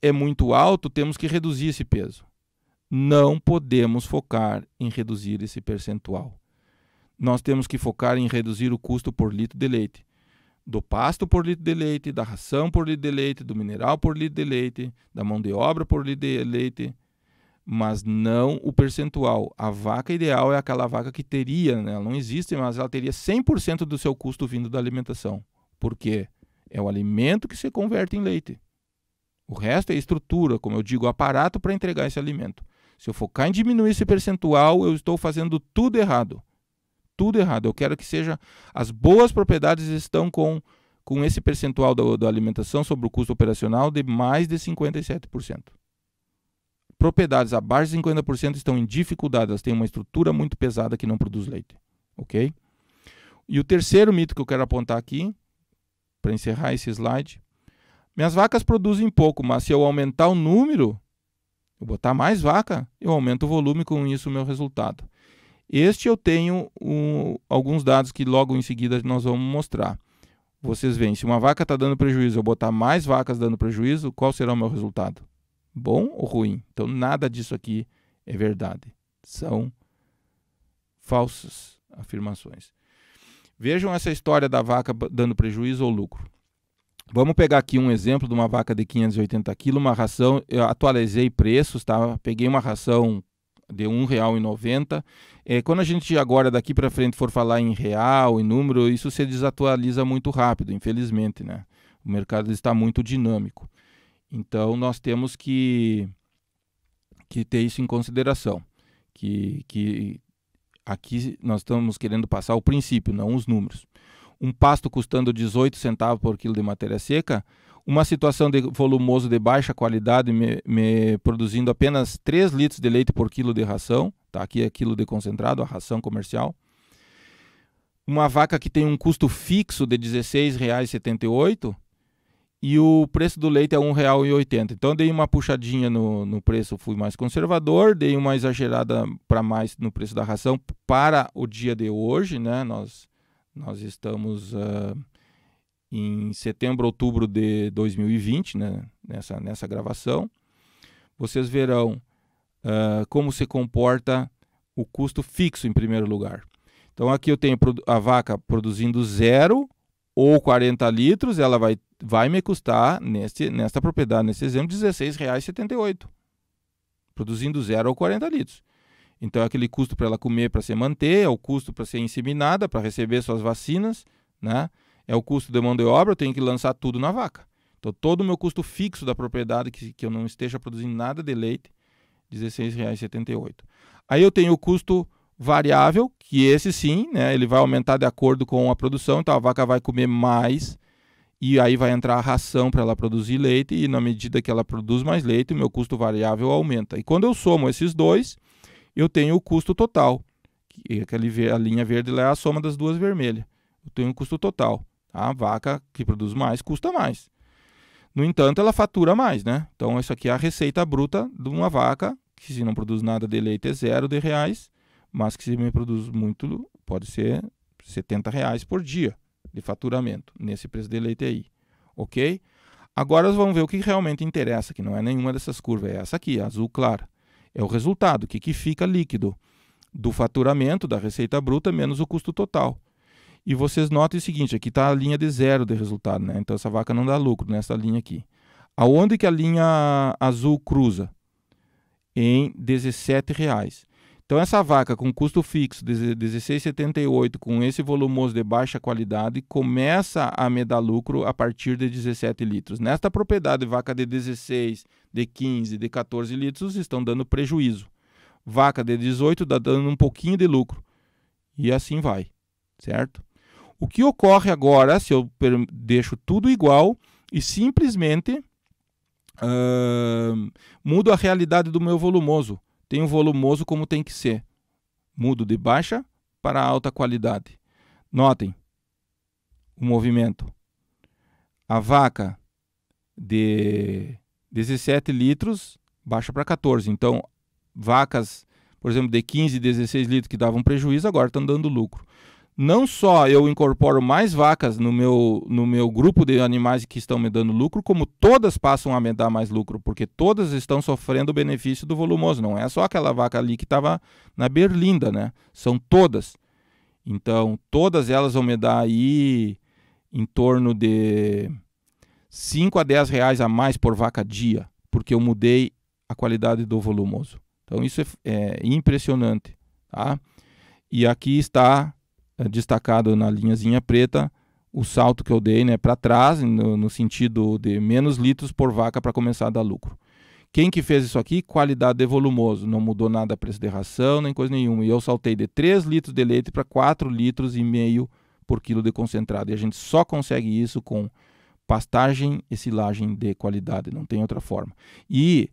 é muito alto, temos que reduzir esse peso. Não podemos focar em reduzir esse percentual. Nós temos que focar em reduzir o custo por litro de leite. Do pasto por litro de leite, da ração por litro de leite, do mineral por litro de leite, da mão de obra por litro de leite, mas não o percentual. A vaca ideal é aquela vaca que teria, né? Ela não existe, mas ela teria 100% do seu custo vindo da alimentação. Por quê? É o alimento que se converte em leite. O resto é estrutura, como eu digo, aparato para entregar esse alimento. Se eu focar em diminuir esse percentual, eu estou fazendo tudo errado. Tudo errado. Eu quero que seja... As boas propriedades estão com esse percentual da alimentação sobre o custo operacional de mais de 57%. Propriedades abaixo de 50% estão em dificuldade. Elas têm uma estrutura muito pesada que não produz leite. Ok? E o terceiro mito que eu quero apontar aqui, para encerrar esse slide: minhas vacas produzem pouco, mas se eu aumentar o número, eu botar mais vaca, eu aumento o volume, com isso o meu resultado. Este eu tenho alguns dados que logo em seguida nós vamos mostrar. Vocês veem, se uma vaca está dando prejuízo, eu botar mais vacas dando prejuízo, qual será o meu resultado? Bom ou ruim? Então nada disso aqui é verdade. São falsas afirmações. Vejam essa história da vaca dando prejuízo ou lucro. Vamos pegar aqui um exemplo de uma vaca de 580 kg, uma ração. Eu atualizei preços, tá? Peguei uma ração de R$ 1,90. Quando a gente agora daqui para frente for falar em real, em número, isso se desatualiza muito rápido, infelizmente, né? O mercado está muito dinâmico. Então nós temos que ter isso em consideração. Que aqui nós estamos querendo passar o princípio, não os números. Um pasto custando 18 centavos por quilo de matéria seca, uma situação de volumoso de baixa qualidade me produzindo apenas 3 litros de leite por quilo de ração, tá? Aqui é quilo de concentrado, a ração comercial. Uma vaca que tem um custo fixo de R$ 16,78 e o preço do leite é R$ 1,80. Então dei uma puxadinha no preço, fui mais conservador, dei uma exagerada para mais no preço da ração para o dia de hoje, né? Nós estamos em setembro, outubro de 2020, né? nessa gravação. Vocês verão como se comporta o custo fixo em primeiro lugar. Então aqui eu tenho a vaca produzindo 0 ou 40 litros, ela vai me custar, nesta propriedade, nesse exemplo, R$ 16,78. Produzindo 0 ou 40 litros. Então é aquele custo para ela comer, para se manter, é o custo para ser inseminada, para receber suas vacinas, né? É o custo de mão de obra, eu tenho que lançar tudo na vaca. Então todo o meu custo fixo da propriedade, que eu não esteja produzindo nada de leite, R$ 16,78. Aí eu tenho o custo variável, que esse sim, né, ele vai aumentar de acordo com a produção, então a vaca vai comer mais, e aí vai entrar a ração para ela produzir leite, e na medida que ela produz mais leite, o meu custo variável aumenta. E quando eu somo esses dois, eu tenho o custo total, que a linha verde lá é a soma das duas vermelhas. Eu tenho o custo total. A vaca que produz mais custa mais. No entanto, ela fatura mais, né? Então, isso aqui é a receita bruta de uma vaca, que se não produz nada de leite é R$0, mas que se me produz muito, pode ser R$70 por dia de faturamento, nesse preço de leite aí. Ok? Agora nós vamos ver o que realmente interessa, que não é nenhuma dessas curvas, é essa aqui, a azul clara. É o resultado, o que fica líquido do faturamento, da receita bruta, menos o custo total. E vocês notem o seguinte, aqui está a linha de 0 de resultado, né? Então essa vaca não dá lucro nessa linha aqui. Aonde que a linha azul cruza? Em R$17. Então essa vaca com custo fixo de 16,78, com esse volumoso de baixa qualidade, começa a me dar lucro a partir de 17 litros. Nesta propriedade, vaca de 16, de 15, de 14 litros estão dando prejuízo. Vaca de 18 está dando um pouquinho de lucro. E assim vai, certo? O que ocorre agora, se eu deixo tudo igual e simplesmente mudo a realidade do meu volumoso. Tenho volumoso como tem que ser. Mudo de baixa para alta qualidade. Notem o movimento. A vaca de 17 litros baixa para 14. Então, vacas, por exemplo, de 15 e 16 litros que davam prejuízo, agora estão dando lucro. Não só eu incorporo mais vacas no meu grupo de animais que estão me dando lucro, como todas passam a me dar mais lucro, porque todas estão sofrendo o benefício do volumoso. Não é só aquela vaca ali que estava na berlinda, né? São todas. Então, todas elas vão me dar aí em torno de 5 a 10 reais a mais por vaca dia, porque eu mudei a qualidade do volumoso. Então, isso é impressionante, tá? E aqui está destacado na linhazinha preta o salto que eu dei, né, para trás, no sentido de menos litros por vaca para começar a dar lucro. Quem que fez isso aqui? Qualidade de volumoso. Não mudou nada preço de ração, nem coisa nenhuma. E eu saltei de 3 litros de leite para 4,5 litros por quilo de concentrado. E a gente só consegue isso com pastagem e silagem de qualidade. Não tem outra forma. E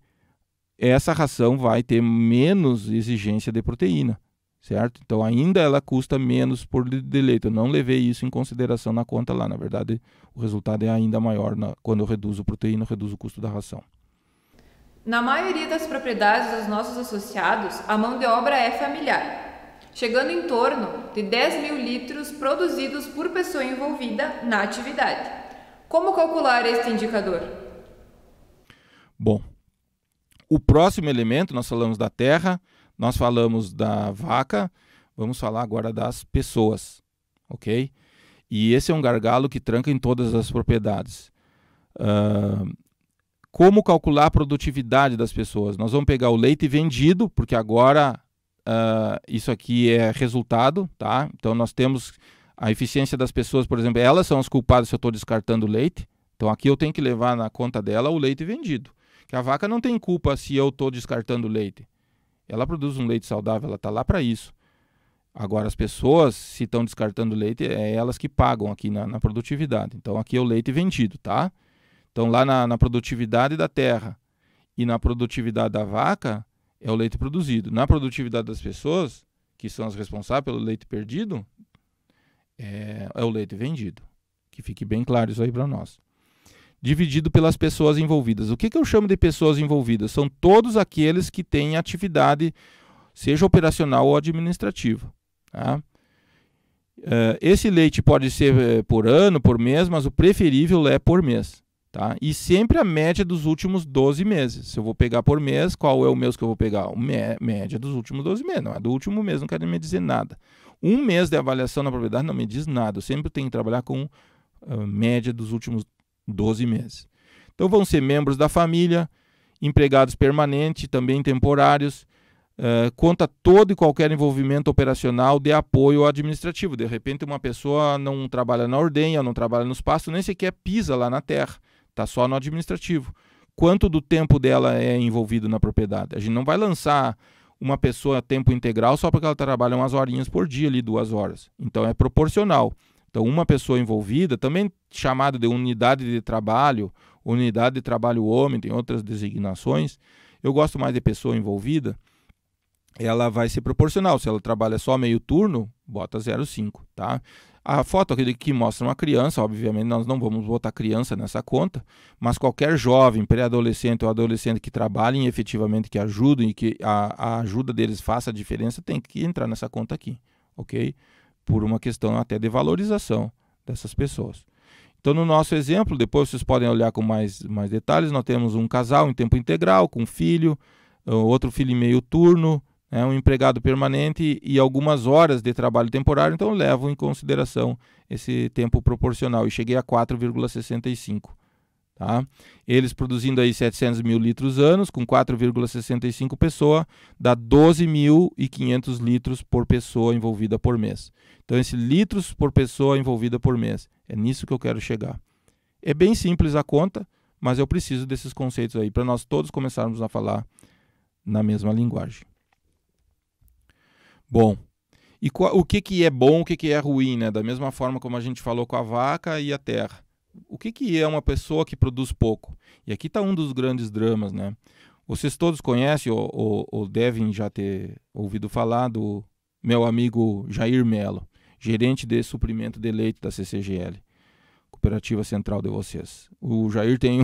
essa ração vai ter menos exigência de proteína. Certo? Então ainda ela custa menos por litro de leite. Eu não levei isso em consideração na conta lá. Na verdade, o resultado é ainda maior quando eu reduzo proteína, eu reduzo o custo da ração. Na maioria das propriedades dos nossos associados, a mão de obra é familiar, chegando em torno de 10 mil litros produzidos por pessoa envolvida na atividade. Como calcular este indicador? Bom, o próximo elemento, nós falamos da terra, nós falamos da vaca, vamos falar agora das pessoas, ok? E esse é um gargalo que tranca em todas as propriedades. Como calcular a produtividade das pessoas? Nós vamos pegar o leite vendido, porque agora isso aqui é resultado, tá? Então nós temos a eficiência das pessoas, por exemplo, elas são as culpadas se eu estou descartando leite. Então aqui eu tenho que levar na conta dela o leite vendido. Que a vaca não tem culpa se eu estou descartando leite. Ela produz um leite saudável, ela está lá para isso. Agora, as pessoas, se estão descartando leite, é elas que pagam aqui na produtividade. Então, aqui é o leite vendido, tá? Então, lá na produtividade da terra e na produtividade da vaca, é o leite produzido. Na produtividade das pessoas, que são as responsáveis pelo leite perdido, é o leite vendido. Que fique bem claro isso aí para nós. Dividido pelas pessoas envolvidas. O que eu chamo de pessoas envolvidas? São todos aqueles que têm atividade, seja operacional ou administrativa. Tá? Esse leite pode ser por ano, por mês, mas o preferível é por mês. Tá? E sempre a média dos últimos 12 meses. Se eu vou pegar por mês, qual é o mês que eu vou pegar? Média dos últimos 12 meses. Não é do último mês, não quero me dizer nada. Um mês de avaliação na propriedade não me diz nada. Eu sempre tenho que trabalhar com média dos últimos 12 meses. Então vão ser membros da família, empregados permanentes, também temporários, conta todo e qualquer envolvimento operacional de apoio administrativo. De repente uma pessoa não trabalha na ordenha, não trabalha nos pastos, nem sequer pisa lá na terra, está só no administrativo. Quanto do tempo dela é envolvido na propriedade? A gente não vai lançar uma pessoa a tempo integral só porque ela trabalha umas horinhas por dia ali, 2 horas. Então é proporcional. Então, uma pessoa envolvida, também chamado de unidade de trabalho homem, tem outras designações. Eu gosto mais de pessoa envolvida, ela vai ser proporcional. Se ela trabalha só meio turno, bota 0,5, tá? A foto aqui mostra uma criança, obviamente nós não vamos botar criança nessa conta, mas qualquer jovem, pré-adolescente ou adolescente que trabalhem efetivamente, que ajudem e que a ajuda deles faça a diferença, tem que entrar nessa conta aqui, ok? Por uma questão até de valorização dessas pessoas. Então, no nosso exemplo, depois vocês podem olhar com mais detalhes, nós temos um casal em tempo integral, com filho, outro filho em meio turno, um empregado permanente e algumas horas de trabalho temporário, então eu levo em consideração esse tempo proporcional e cheguei a 4,65. Tá? Eles produzindo aí 700 mil litros anos, com 4,65 pessoas, dá 12.500 litros por pessoa envolvida por mês. Então, esse litros por pessoa envolvida por mês, é nisso que eu quero chegar. É bem simples a conta, mas eu preciso desses conceitos aí, para nós todos começarmos a falar na mesma linguagem. Bom, e o que é bom, o que é ruim, né? Da mesma forma como a gente falou com a vaca e a terra. O que é uma pessoa que produz pouco? E aqui está um dos grandes dramas, né? Vocês todos conhecem ou devem já ter ouvido falar do meu amigo Jair Melo, gerente de suprimento de leite da CCGL, Cooperativa Central de vocês. O Jair tem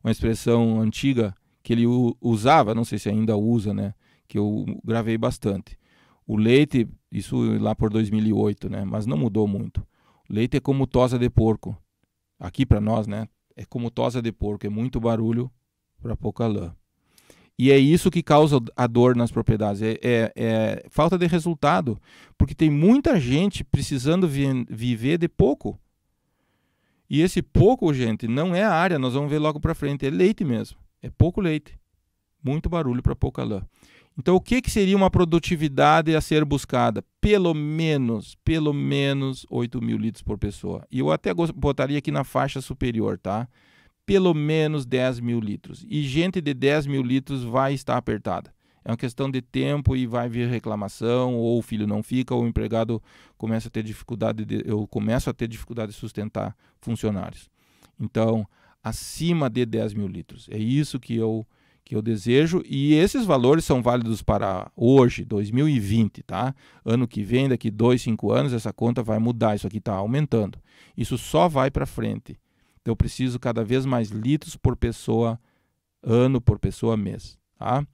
uma expressão antiga que ele usava, não sei se ainda usa, né? Que eu gravei bastante. O leite, isso lá por 2008, né? Mas não mudou muito. O leite é como tosa de porco. Aqui para nós, né? É como tosa de porco, é muito barulho para pouca lã. E é isso que causa a dor nas propriedades, é falta de resultado, porque tem muita gente precisando viver de pouco. E esse pouco, gente, não é a área, nós vamos ver logo para frente, é leite mesmo, é pouco leite, muito barulho para pouca lã. Então, o que seria uma produtividade a ser buscada? Pelo menos 8.000 litros por pessoa. E eu até botaria aqui na faixa superior, tá? Pelo menos 10.000 litros. E gente de 10.000 litros vai estar apertada. É uma questão de tempo e vai vir reclamação, ou o filho não fica, ou o empregado começa a ter dificuldade, eu começo a ter dificuldade de sustentar funcionários. Então, acima de 10.000 litros. É isso que eu desejo, e esses valores são válidos para hoje, 2020, tá? Ano que vem, daqui 2, 5 anos, essa conta vai mudar, isso aqui está aumentando. Isso só vai para frente. Então, eu preciso cada vez mais litros por pessoa, ano por pessoa, mês, tá?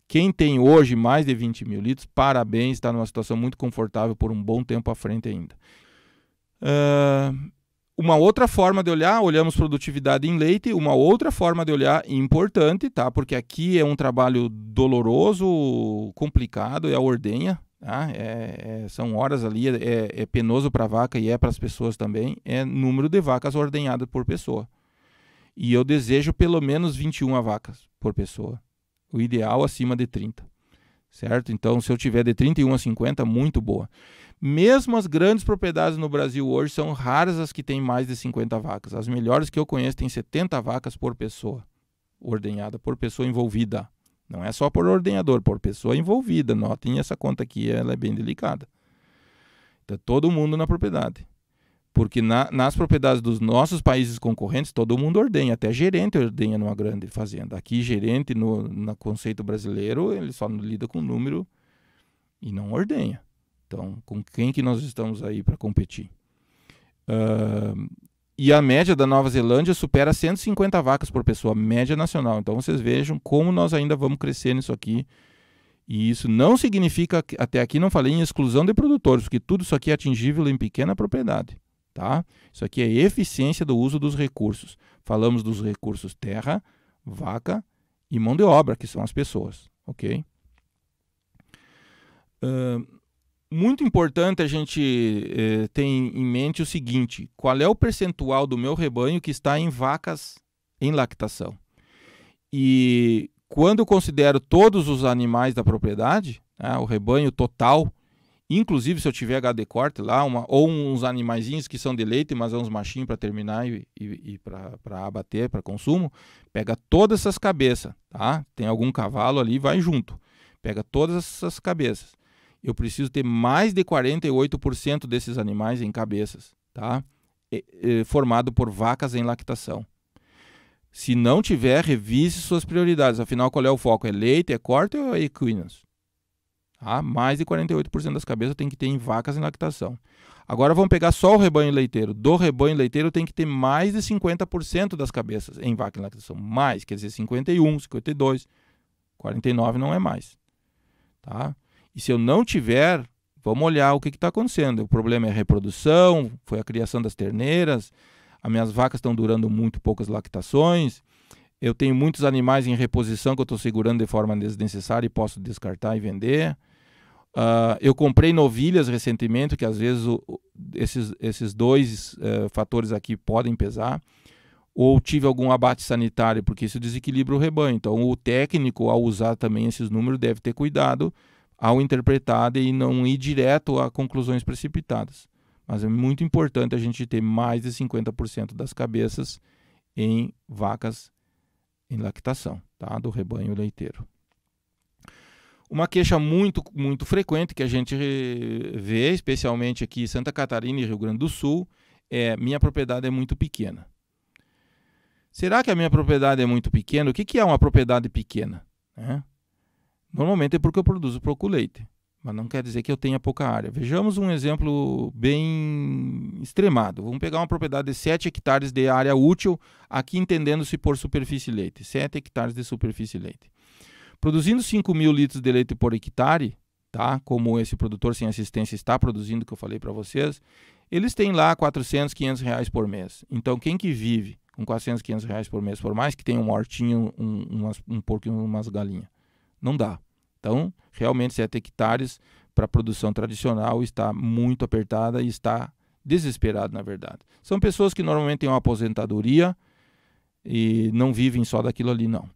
Quem tem hoje mais de 20.000 litros, parabéns, está numa situação muito confortável por um bom tempo à frente ainda. Uma outra forma de olhar, olhamos produtividade em leite, uma outra forma de olhar importante, tá? Porque aqui é um trabalho doloroso, complicado, é a ordenha, tá? São horas ali, é penoso para a vaca e é para as pessoas também, é número de vacas ordenhadas por pessoa. E eu desejo pelo menos 21 vacas por pessoa, o ideal acima de 30, certo? Então, se eu tiver de 31 a 50, muito boa. Mesmo as grandes propriedades no Brasil hoje são raras as que têm mais de 50 vacas. As melhores que eu conheço têm 70 vacas por pessoa, ordenhada por pessoa envolvida. Não é só por ordenhador, por pessoa envolvida. Notem essa conta aqui, ela é bem delicada. Então, todo mundo na propriedade. Porque nas propriedades dos nossos países concorrentes, todo mundo ordenha, até gerente ordenha numa grande fazenda. Aqui, gerente, no conceito brasileiro, ele só lida com número e não ordenha. Então, com quem que nós estamos aí para competir? E a média da Nova Zelândia supera 150 vacas por pessoa, média nacional. Então, vocês vejam como nós ainda vamos crescer nisso aqui. E isso não significa, até aqui não falei em exclusão de produtores, porque tudo isso aqui é atingível em pequena propriedade. Tá? Isso aqui é eficiência do uso dos recursos. Falamos dos recursos terra, vaca e mão de obra, que são as pessoas. Ok? Muito importante a gente ter em mente o seguinte: qual é o percentual do meu rebanho que está em vacas em lactação? E quando eu considero todos os animais da propriedade, né, o rebanho total, inclusive se eu tiver HD corte lá, ou uns animaizinhos que são de leite, mas é uns machinhos para terminar e para abater, para consumo, pega todas essas cabeças, tá? Tem algum cavalo ali, vai junto. Pega todas essas cabeças. Eu preciso ter mais de 48% desses animais em cabeças, tá? Formado por vacas em lactação. Se não tiver, revise suas prioridades. Afinal, qual é o foco? É leite, é corte ou é equinos? Tá? Mais de 48% das cabeças tem que ter em vacas em lactação. Agora vamos pegar só o rebanho leiteiro. Do rebanho leiteiro tem que ter mais de 50% das cabeças em vaca em lactação. Mais, quer dizer 51, 52, 49 não é mais. Tá? E se eu não tiver, vamos olhar o que está acontecendo. O problema é a reprodução, foi a criação das terneiras, as minhas vacas estão durando muito poucas lactações, eu tenho muitos animais em reposição que eu estou segurando de forma desnecessária e posso descartar e vender. Eu comprei novilhas recentemente, que às vezes esses dois fatores aqui podem pesar. ou tive algum abate sanitário, porque isso desequilibra o rebanho. Então, o técnico, ao usar também esses números, deve ter cuidado ao interpretar e não ir direto a conclusões precipitadas. Mas é muito importante a gente ter mais de 50% das cabeças em vacas em lactação, tá? Do rebanho leiteiro. Uma queixa muito frequente que a gente vê, especialmente aqui em Santa Catarina e Rio Grande do Sul, é: minha propriedade é muito pequena. Será que a minha propriedade é muito pequena? O que é uma propriedade pequena? Normalmente é porque eu produzo pouco leite, mas não quer dizer que eu tenha pouca área. Vejamos um exemplo bem extremado. Vamos pegar uma propriedade de 7 hectares de área útil, aqui entendendo-se por superfície leite. 7 hectares de superfície leite. Produzindo 5.000 litros de leite por hectare, tá? Como esse produtor sem assistência está produzindo, que eu falei para vocês, eles têm lá 400, 500 reais por mês. Então, quem que vive com 400, 500 reais por mês, por mais que tenha um hortinho, um porco e umas galinhas? Não dá. Então, realmente, 7 hectares para a produção tradicional está muito apertada e está desesperado, na verdade. São pessoas que normalmente têm uma aposentadoria e não vivem só daquilo ali, não.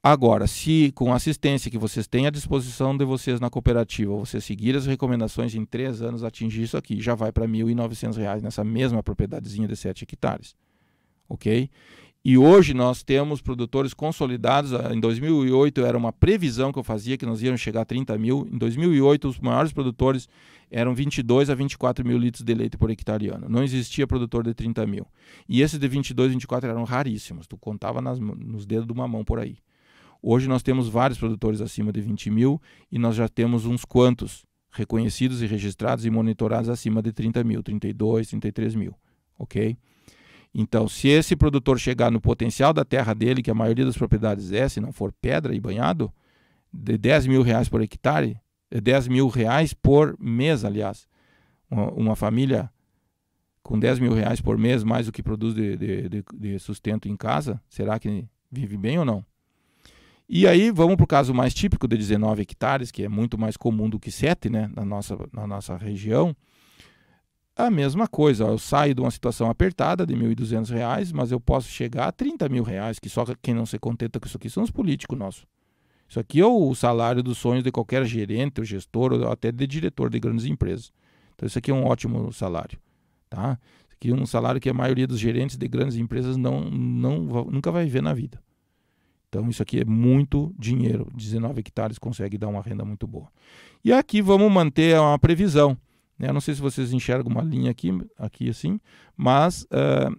Agora, se com a assistência que vocês têm à disposição de vocês na cooperativa, você seguir as recomendações em 3 anos, atingir isso aqui, já vai para R$ 1.900 nessa mesma propriedadezinha de 7 hectares. Ok? E hoje nós temos produtores consolidados. Em 2008 era uma previsão que eu fazia que nós íamos chegar a 30 mil. Em 2008 os maiores produtores eram 22 a 24 mil litros de leite por hectare ano. Não existia produtor de 30 mil. E esses de 22 a 24 eram raríssimos. Tu contava nos dedos de uma mão por aí. Hoje nós temos vários produtores acima de 20 mil e nós já temos uns quantos reconhecidos e registrados e monitorados acima de 30 mil, 32, 33 mil, ok? Então, se esse produtor chegar no potencial da terra dele, que a maioria das propriedades é, se não for pedra e banhado, de 10 mil reais por hectare, 10 mil reais por mês, aliás, uma família com 10 mil reais por mês, mais o que produz de sustento em casa, será que vive bem ou não? E aí vamos para o caso mais típico de 19 hectares, que é muito mais comum do que 7, né, na nossa região. A mesma coisa, eu saio de uma situação apertada de R$ 1.200, mas eu posso chegar a 30 mil reais, que só quem não se contenta com isso aqui são os políticos nossos. Isso aqui é o salário dos sonhos de qualquer gerente, ou gestor, ou até de diretor de grandes empresas. Então isso aqui é um ótimo salário, tá? Isso aqui é um salário que a maioria dos gerentes de grandes empresas nunca vai ver na vida. Então isso aqui é muito dinheiro. 19 hectares consegue dar uma renda muito boa. E aqui vamos manter uma previsão. Eu não sei se vocês enxergam uma linha aqui assim, mas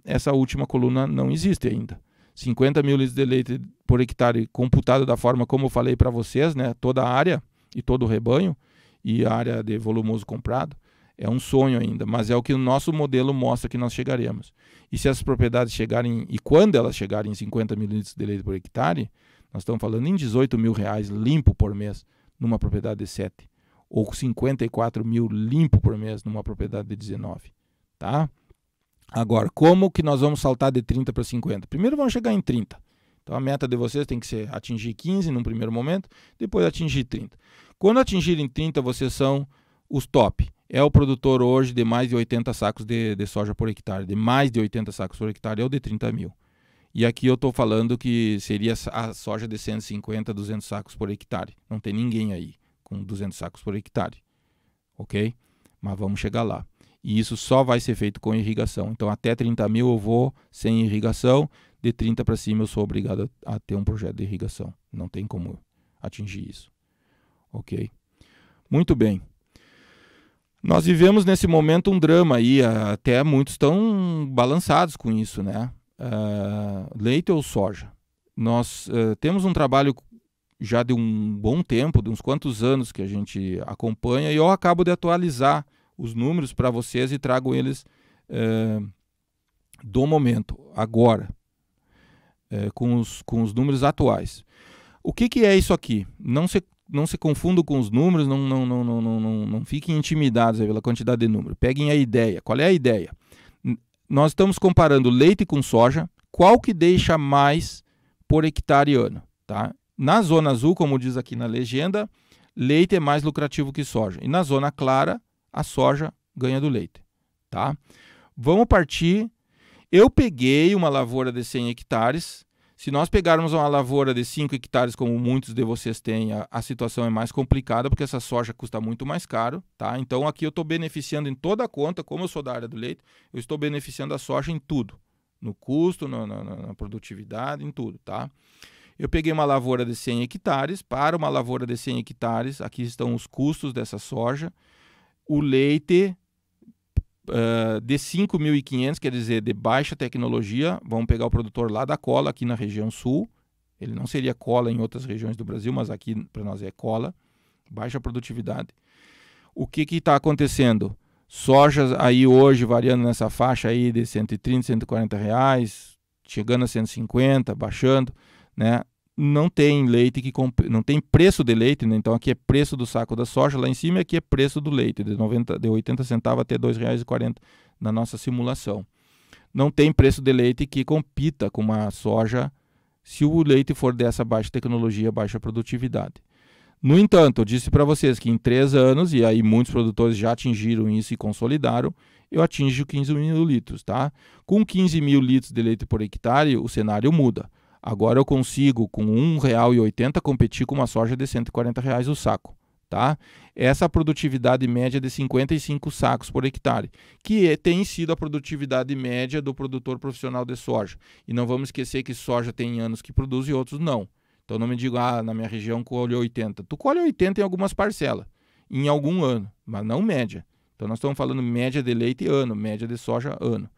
essa última coluna não existe ainda. 50 mil litros de leite por hectare computado da forma como eu falei para vocês, né? Toda a área e todo o rebanho e a área de volumoso comprado. É um sonho ainda, mas é o que o nosso modelo mostra que nós chegaremos. E se essas propriedades chegarem, e quando elas chegarem em 50 mil litros de leite por hectare, nós estamos falando em 18 mil reais limpo por mês numa propriedade de 7. Ou 54 mil limpo por mês numa propriedade de 19. Tá? Agora, como que nós vamos saltar de 30 para 50? Primeiro vamos chegar em 30. Então a meta de vocês tem que ser atingir 15 num primeiro momento, depois atingir 30. Quando atingirem 30, vocês são os top. É o produtor hoje de mais de 80 sacos de soja por hectare. De mais de 80 sacos por hectare é o de 30 mil. E aqui eu estou falando que seria a soja de 150, 200 sacos por hectare. Não tem ninguém aí com 200 sacos por hectare. Ok? Mas vamos chegar lá. E isso só vai ser feito com irrigação. Então até 30 mil eu vou sem irrigação. De 30 para cima eu sou obrigado a ter um projeto de irrigação. Não tem como atingir isso. Ok? Muito bem. Nós vivemos nesse momento um drama aí, até muitos estão balançados com isso, né? Leite ou soja? Nós temos um trabalho já de um bom tempo, de uns quantos anos que a gente acompanha, e eu acabo de atualizar os números para vocês e trago eles do momento, agora, com os números atuais. O que é isso aqui? Não se confundam com os números, não fiquem intimidados pela quantidade de números. Peguem a ideia. Qual é a ideia? Nós estamos comparando leite com soja. Qual que deixa mais por hectare ano? Tá? Na zona azul, como diz aqui na legenda, leite é mais lucrativo que soja. E na zona clara, a soja ganha do leite. Tá? Vamos partir. Eu peguei uma lavoura de 100 hectares. Se nós pegarmos uma lavoura de 5 hectares, como muitos de vocês têm, a situação é mais complicada, porque essa soja custa muito mais caro, tá? Então aqui eu estou beneficiando em toda a conta, como eu sou da área do leite, eu estou beneficiando a soja em tudo, no custo, na produtividade, em tudo, tá? Eu peguei uma lavoura de 100 hectares, para uma lavoura de 100 hectares, aqui estão os custos dessa soja, o leite de 5.500, quer dizer, de baixa tecnologia, vamos pegar o produtor lá da cola, aqui na região sul, ele não seria cola em outras regiões do Brasil, mas aqui para nós é cola, baixa produtividade. O que está acontecendo? Sojas aí hoje variando nessa faixa aí de 130, 140 reais, chegando a 150, baixando, né? Não tem leite não tem preço de leite, né? Então aqui é preço do saco da soja lá em cima, e aqui é preço do leite, de 80 centavos até R$ 2,40 na nossa simulação. Não tem preço de leite que compita com uma soja se o leite for dessa baixa tecnologia, baixa produtividade. No entanto, eu disse para vocês que em 3 anos, e aí muitos produtores já atingiram isso e consolidaram, eu atinjo 15 mil litros, tá? Com 15 mil litros de leite por hectare, o cenário muda. Agora eu consigo, com R$ 1,80, competir com uma soja de R$ 140 o saco, tá? Essa produtividade média de 55 sacos por hectare, que tem sido a produtividade média do produtor profissional de soja. E não vamos esquecer que soja tem anos que produz e outros não. Então não me diga, na minha região colhe 80. Tu colhe 80 em algumas parcelas, em algum ano, mas não média. Então nós estamos falando média de leite ano, média de soja ano.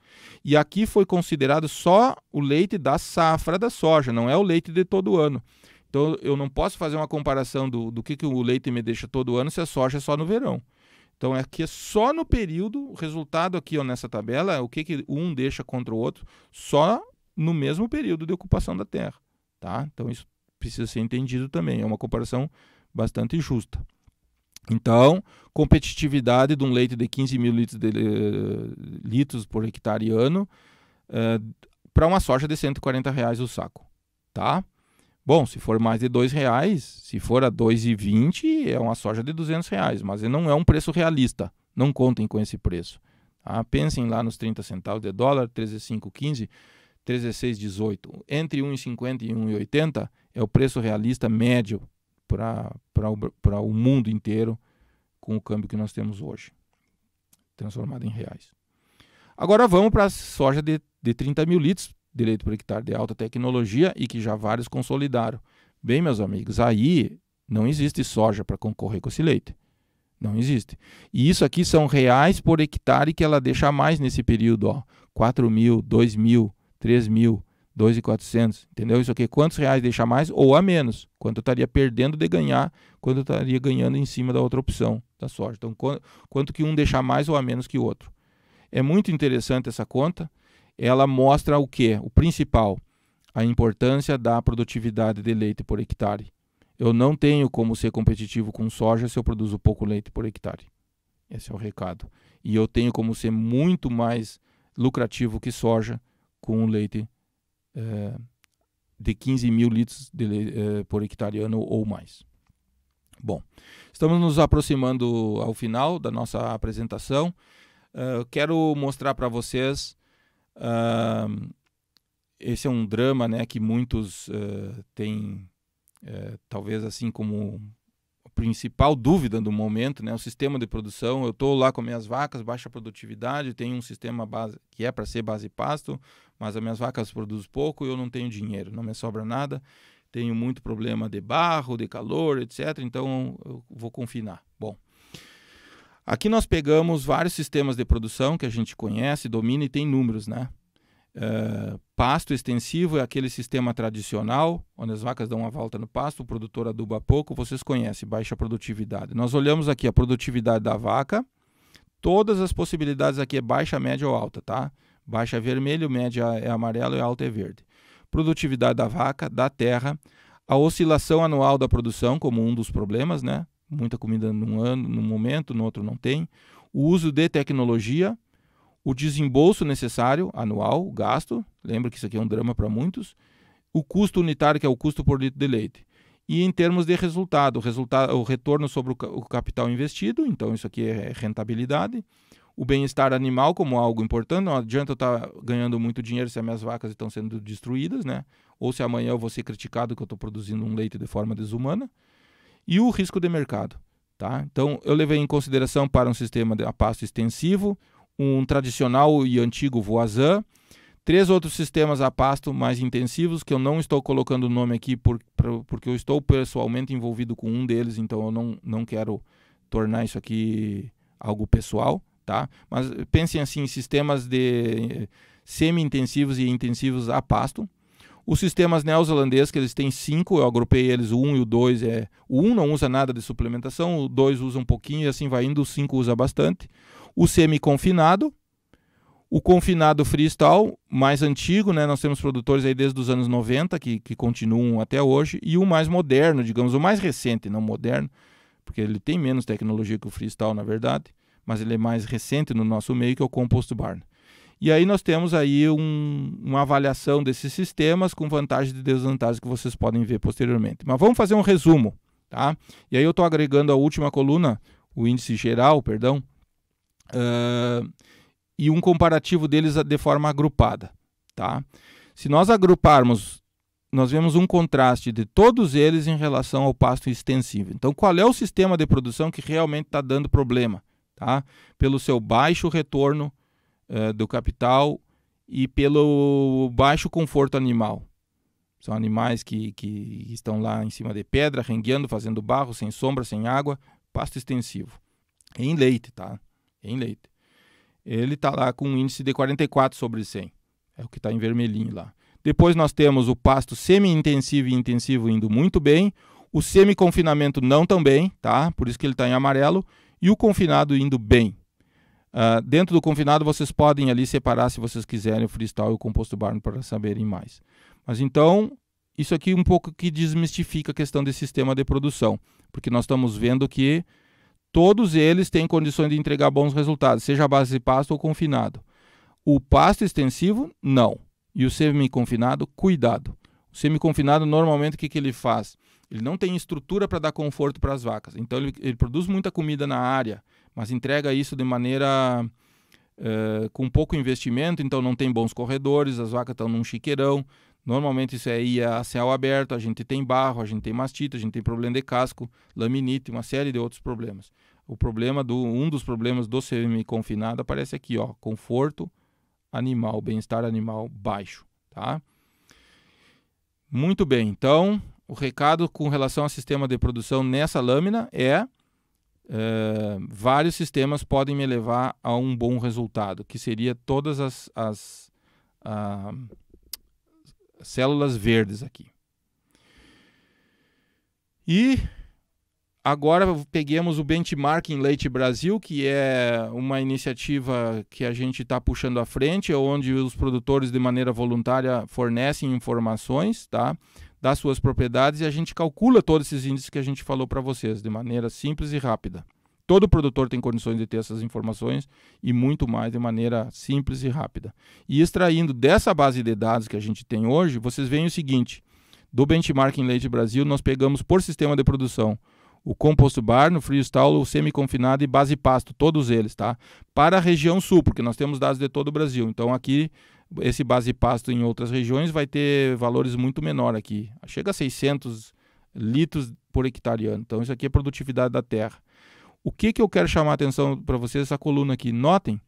E aqui foi considerado só o leite da safra da soja, não é o leite de todo ano. Então eu não posso fazer uma comparação do que o leite me deixa todo ano se a soja é só no verão. Então aqui é só no período, o resultado aqui ó, nessa tabela, o que um deixa contra o outro, só no mesmo período de ocupação da terra. Tá? Então isso precisa ser entendido também, é uma comparação bastante justa. Então, competitividade de um leite de 15 mil litros por hectare ano para uma soja de R$ 140 o saco, tá? Bom, se for mais de R$ 2,00, se for a R$ 2,20, é uma soja de R$ 200, mas não é um preço realista, não contem com esse preço. Tá? Pensem lá nos 30 centavos de dólar, 13,515, 13,618, entre 1,50 e 1,80 é o preço realista médio para o mundo inteiro com o câmbio que nós temos hoje, transformado em reais. Agora vamos para a soja de 30 mil litros de leite por hectare de alta tecnologia e que já vários consolidaram. Bem, meus amigos, aí não existe soja para concorrer com esse leite. Não existe. E isso aqui são reais por hectare que ela deixa a mais nesse período, ó. 4 mil, 2 mil, 3 mil, 2.400, entendeu? Isso aqui, quantos reais deixa a mais ou a menos? Quanto eu estaria perdendo de ganhar, quanto eu estaria ganhando em cima da outra opção da soja. Então, quanto que um deixa a mais ou a menos que o outro. É muito interessante essa conta. Ela mostra o quê? O principal, a importância da produtividade de leite por hectare. Eu não tenho como ser competitivo com soja se eu produzo pouco leite por hectare. Esse é o recado. E eu tenho como ser muito mais lucrativo que soja com o leite de 15 mil litros por hectare ano ou mais. Bom, estamos nos aproximando ao final da nossa apresentação. Quero mostrar para vocês, esse é um drama, né, que muitos têm, talvez assim como a principal dúvida do momento, né, o sistema de produção. Eu estou lá com minhas vacas, baixa produtividade, tenho um sistema base que é para ser base pasto, mas as minhas vacas produzem pouco e eu não tenho dinheiro, não me sobra nada, tenho muito problema de barro, de calor, etc. Então eu vou confinar. Bom, aqui nós pegamos vários sistemas de produção que a gente conhece, domina e tem números, né? Pasto extensivo é aquele sistema tradicional, onde as vacas dão uma volta no pasto, o produtor aduba pouco, vocês conhecem, baixa produtividade. Nós olhamos aqui a produtividade da vaca, todas as possibilidades aqui é baixa, média ou alta, tá? Baixa é vermelho, média é amarelo e alta é verde. Produtividade da vaca, da terra, a oscilação anual da produção como um dos problemas, né? Muita comida num ano, num momento, no outro não tem. O uso de tecnologia, o desembolso necessário anual, o gasto, lembra que isso aqui é um drama para muitos, o custo unitário, que é o custo por litro de leite. E em termos de resultado, o retorno sobre o capital investido, então isso aqui é rentabilidade, o bem-estar animal como algo importante. Não adianta eu estar ganhando muito dinheiro se as minhas vacas estão sendo destruídas, né? Ou se amanhã eu vou ser criticado que eu estou produzindo um leite de forma desumana. E o risco de mercado. Tá? Então, eu levei em consideração para um sistema a pasto extensivo, um tradicional e antigo voazan, 3 outros sistemas a pasto mais intensivos, que eu não estou colocando o nome aqui porque eu estou pessoalmente envolvido com um deles, então eu não quero tornar isso aqui algo pessoal. Tá? Mas pensem assim, sistemas de semi-intensivos e intensivos a pasto. Os sistemas neozelandeses, que eles têm 5, eu agrupei eles, o 1 e o 2. O 1 não usa nada de suplementação, o 2 usa um pouquinho e assim vai indo, o 5 usa bastante. O semi-confinado, o confinado freestyle, mais antigo, né? Nós temos produtores aí desde os anos 90 que continuam até hoje, e o mais moderno, digamos, o mais recente, não moderno, porque ele tem menos tecnologia que o freestyle, na verdade, mas ele é mais recente no nosso meio, que é o compost barn. E aí nós temos aí uma avaliação desses sistemas com vantagens e desvantagens que vocês podem ver posteriormente. Mas vamos fazer um resumo, tá? E aí eu estou agregando a última coluna, o índice geral, perdão, e um comparativo deles de forma agrupada, tá? Se nós agruparmos, nós vemos um contraste de todos eles em relação ao pasto extensivo. Então, qual é o sistema de produção que realmente está dando problema? Tá? Pelo seu baixo retorno do capital e pelo baixo conforto animal. São animais que estão lá em cima de pedra, rengueando, fazendo barro, sem sombra, sem água, pasto extensivo. Em leite, tá? Em leite. Ele está lá com um índice de 44 sobre 100. É o que está em vermelhinho lá. Depois nós temos o pasto semi-intensivo e intensivo indo muito bem. O semi-confinamento não tão bem, tá? Por isso que ele está em amarelo. E o confinado indo bem. Dentro do confinado vocês podem ali separar, se vocês quiserem, o freestyle e o compost barn para saberem mais. Mas então, isso aqui um pouco que desmistifica a questão desse sistema de produção. Porque nós estamos vendo que todos eles têm condições de entregar bons resultados, seja a base de pasto ou confinado. O pasto extensivo, não. E o semi-confinado, cuidado. O semi-confinado, normalmente, o que ele faz? Ele não tem estrutura para dar conforto para as vacas. Então, ele produz muita comida na área, mas entrega isso de maneira com pouco investimento, então não tem bons corredores, as vacas estão num chiqueirão. Normalmente isso aí é a céu aberto, a gente tem barro, a gente tem mastite, a gente tem problema de casco, laminite, uma série de outros problemas. Um dos problemas do semi-confinado aparece aqui, ó, conforto animal, bem-estar animal baixo, tá? Muito bem, então o recado com relação ao sistema de produção nessa lâmina é vários sistemas podem me levar a um bom resultado, que seria todas as células verdes aqui. E agora peguemos o Benchmarking Leite Brasil, que é uma iniciativa que a gente está puxando à frente, onde os produtores de maneira voluntária fornecem informações, tá, das suas propriedades, e a gente calcula todos esses índices que a gente falou para vocês de maneira simples e rápida. Todo produtor tem condições de ter essas informações e muito mais de maneira simples e rápida. E extraindo dessa base de dados que a gente tem hoje, vocês veem o seguinte: do Benchmarking Leite Brasil, nós pegamos por sistema de produção o compost barn, o freestyle, o semi-confinado e base pasto, todos eles, tá? Para a região sul, porque nós temos dados de todo o Brasil. Então aqui, esse base pasto em outras regiões vai ter valores muito menor aqui. Chega a 600 litros por hectare ano. Então isso aqui é produtividade da terra. O que eu quero chamar a atenção para vocês, essa coluna aqui? Notem,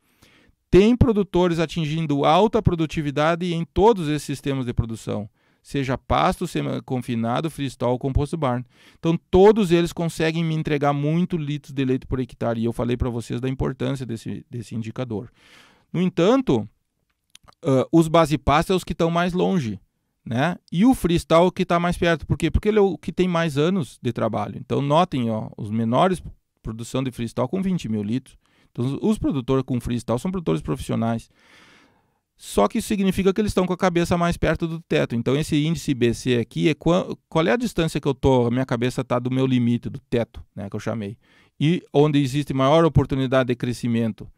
tem produtores atingindo alta produtividade em todos esses sistemas de produção. Seja pasto, semi-confinado, freestyle ou compost barn. Então, todos eles conseguem me entregar muito litros de leite por hectare. E eu falei para vocês da importância desse indicador. No entanto, os base pasto são os que estão mais longe, né? E o freestyle que está mais perto. Por quê? Porque ele é o que tem mais anos de trabalho. Então, notem, ó, os menores produção de freestyle com 20 mil litros. Então, os produtores com freestyle são produtores profissionais. Só que isso significa que eles estão com a cabeça mais perto do teto. Então, esse índice BC aqui é qual é a distância que eu estou, a minha cabeça está do meu limite, do teto, né, que eu chamei. E onde existe maior oportunidade de crescimento,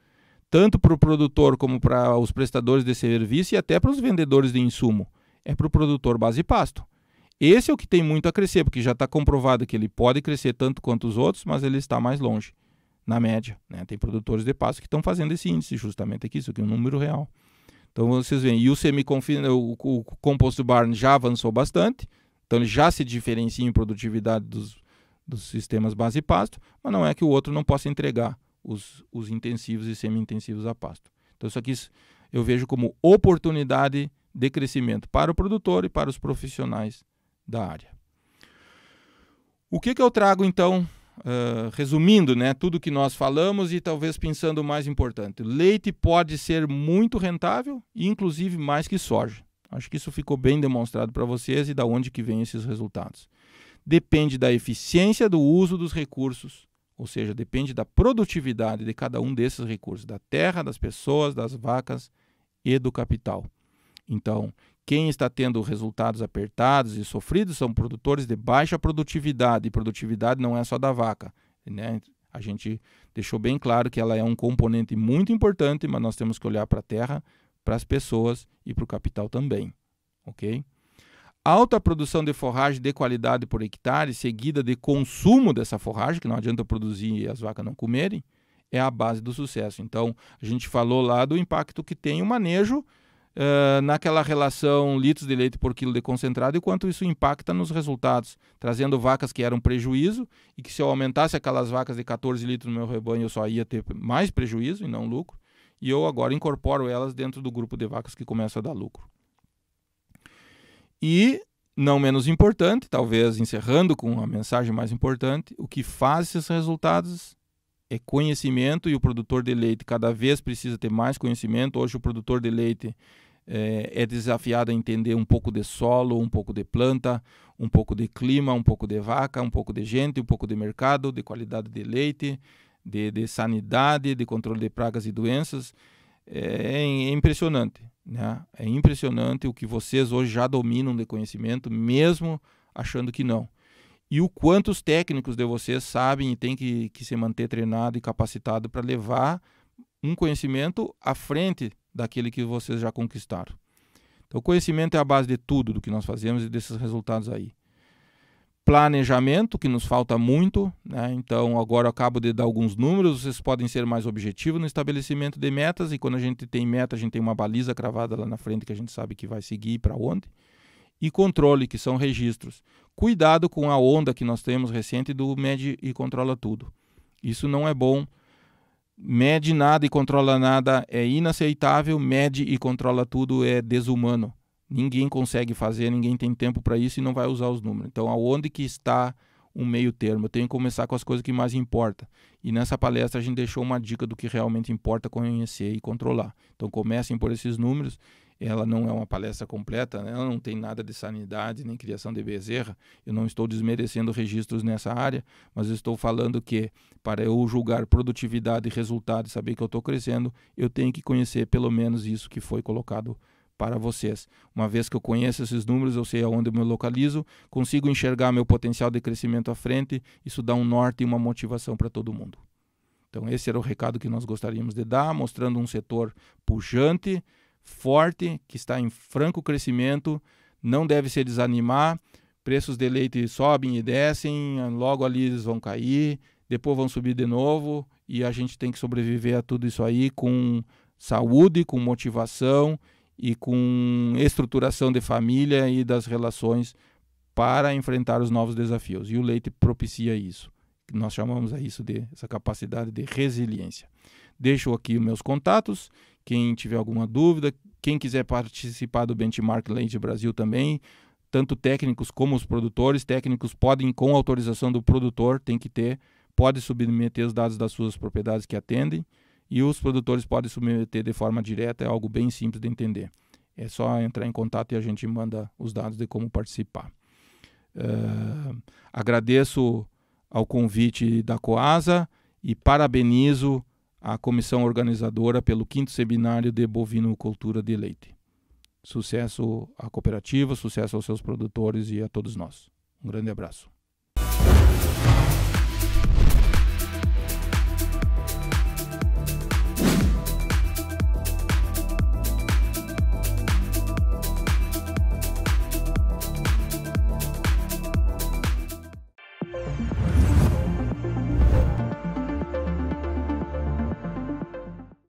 tanto para o produtor como para os prestadores de serviço e até para os vendedores de insumo, é para o produtor base pasto. Esse é o que tem muito a crescer, porque já está comprovado que ele pode crescer tanto quanto os outros, mas ele está mais longe. na média, né? Tem produtores de pasto que estão fazendo esse índice justamente aqui, isso aqui é um número real. Então vocês veem, e o compost barn já avançou bastante, então ele já se diferencia em produtividade dos sistemas base pasto, mas não é que o outro não possa entregar os intensivos e semi-intensivos a pasto. Então isso aqui eu vejo como oportunidade de crescimento para o produtor e para os profissionais da área. O que eu trago então, resumindo, né, tudo que nós falamos e talvez pensando o mais importante. Leite pode ser muito rentável e inclusive mais que soja. Acho que isso ficou bem demonstrado para vocês e da onde que vem esses resultados. Depende da eficiência do uso dos recursos, ou seja, depende da produtividade de cada um desses recursos, da terra, das pessoas, das vacas e do capital. Então, quem está tendo resultados apertados e sofridos são produtores de baixa produtividade, e produtividade não é só da vaca, né? A gente deixou bem claro que ela é um componente muito importante, mas nós temos que olhar para a terra, para as pessoas e para o capital também, ok? Alta produção de forragem de qualidade por hectare, seguida de consumo dessa forragem, que não adianta produzir e as vacas não comerem, é a base do sucesso. Então, a gente falou lá do impacto que tem o manejo naquela relação litros de leite por quilo de concentrado e quanto isso impacta nos resultados, trazendo vacas que eram prejuízo e que se eu aumentasse aquelas vacas de 14 litros no meu rebanho eu só ia ter mais prejuízo e não lucro, e eu agora incorporo elas dentro do grupo de vacas que começa a dar lucro. E, não menos importante, talvez encerrando com a mensagem mais importante, o que faz esses resultados é conhecimento, e o produtor de leite cada vez precisa ter mais conhecimento. Hoje o produtor de leite é desafiado a entender um pouco de solo, um pouco de planta, um pouco de clima, um pouco de vaca, um pouco de gente, um pouco de mercado, de qualidade de leite, de sanidade, de controle de pragas e doenças. É impressionante, né? É impressionante o que vocês hoje já dominam de conhecimento, mesmo achando que não. E o quanto os técnicos de vocês sabem e têm que se manter treinado e capacitado para levar um conhecimento à frente daquele que vocês já conquistaram. Então, o conhecimento é a base de tudo do que nós fazemos e desses resultados aí. Planejamento, que nos falta muito, né? Então, agora eu acabo de dar alguns números, vocês podem ser mais objetivos no estabelecimento de metas, e quando a gente tem meta, a gente tem uma baliza cravada lá na frente que a gente sabe que vai seguir para onde. E controle, que são registros. Cuidado com a onda que nós temos recente do mede e controla tudo. Isso não é bom. Mede nada e controla nada é inaceitável, mede e controla tudo é desumano. Ninguém consegue fazer, ninguém tem tempo para isso e não vai usar os números. Então, aonde que está um meio termo? Eu tenho que começar com as coisas que mais importam. E nessa palestra a gente deixou uma dica do que realmente importa conhecer e controlar. Então, comecem por esses números. Ela não é uma palestra completa, né? Ela não tem nada de sanidade nem criação de bezerra. Eu não estou desmerecendo registros nessa área, mas eu estou falando que para eu julgar produtividade e resultado e saber que eu estou crescendo, eu tenho que conhecer pelo menos isso que foi colocado para vocês. Uma vez que eu conheço esses números, eu sei aonde eu me localizo, consigo enxergar meu potencial de crescimento à frente, isso dá um norte e uma motivação para todo mundo. Então esse era o recado que nós gostaríamos de dar, mostrando um setor pujante, forte, que está em franco crescimento, não deve se desanimar, preços de leite sobem e descem, logo ali eles vão cair, depois vão subir de novo, e a gente tem que sobreviver a tudo isso aí com saúde, com motivação e com estruturação de família e das relações para enfrentar os novos desafios. E o leite propicia isso. Nós chamamos a isso de essa capacidade de resiliência. Deixo aqui os meus contatos. Quem tiver alguma dúvida, quem quiser participar do Benchmark Leite Brasil também, tanto técnicos como os produtores, técnicos podem, com autorização do produtor, tem que ter, pode submeter os dados das suas propriedades que atendem, e os produtores podem submeter de forma direta, é algo bem simples de entender. É só entrar em contato e a gente manda os dados de como participar. Agradeço ao convite da Coasa e parabenizo a comissão organizadora pelo 5º Seminário de Bovinocultura de Leite. Sucesso à cooperativa, sucesso aos seus produtores e a todos nós. Um grande abraço.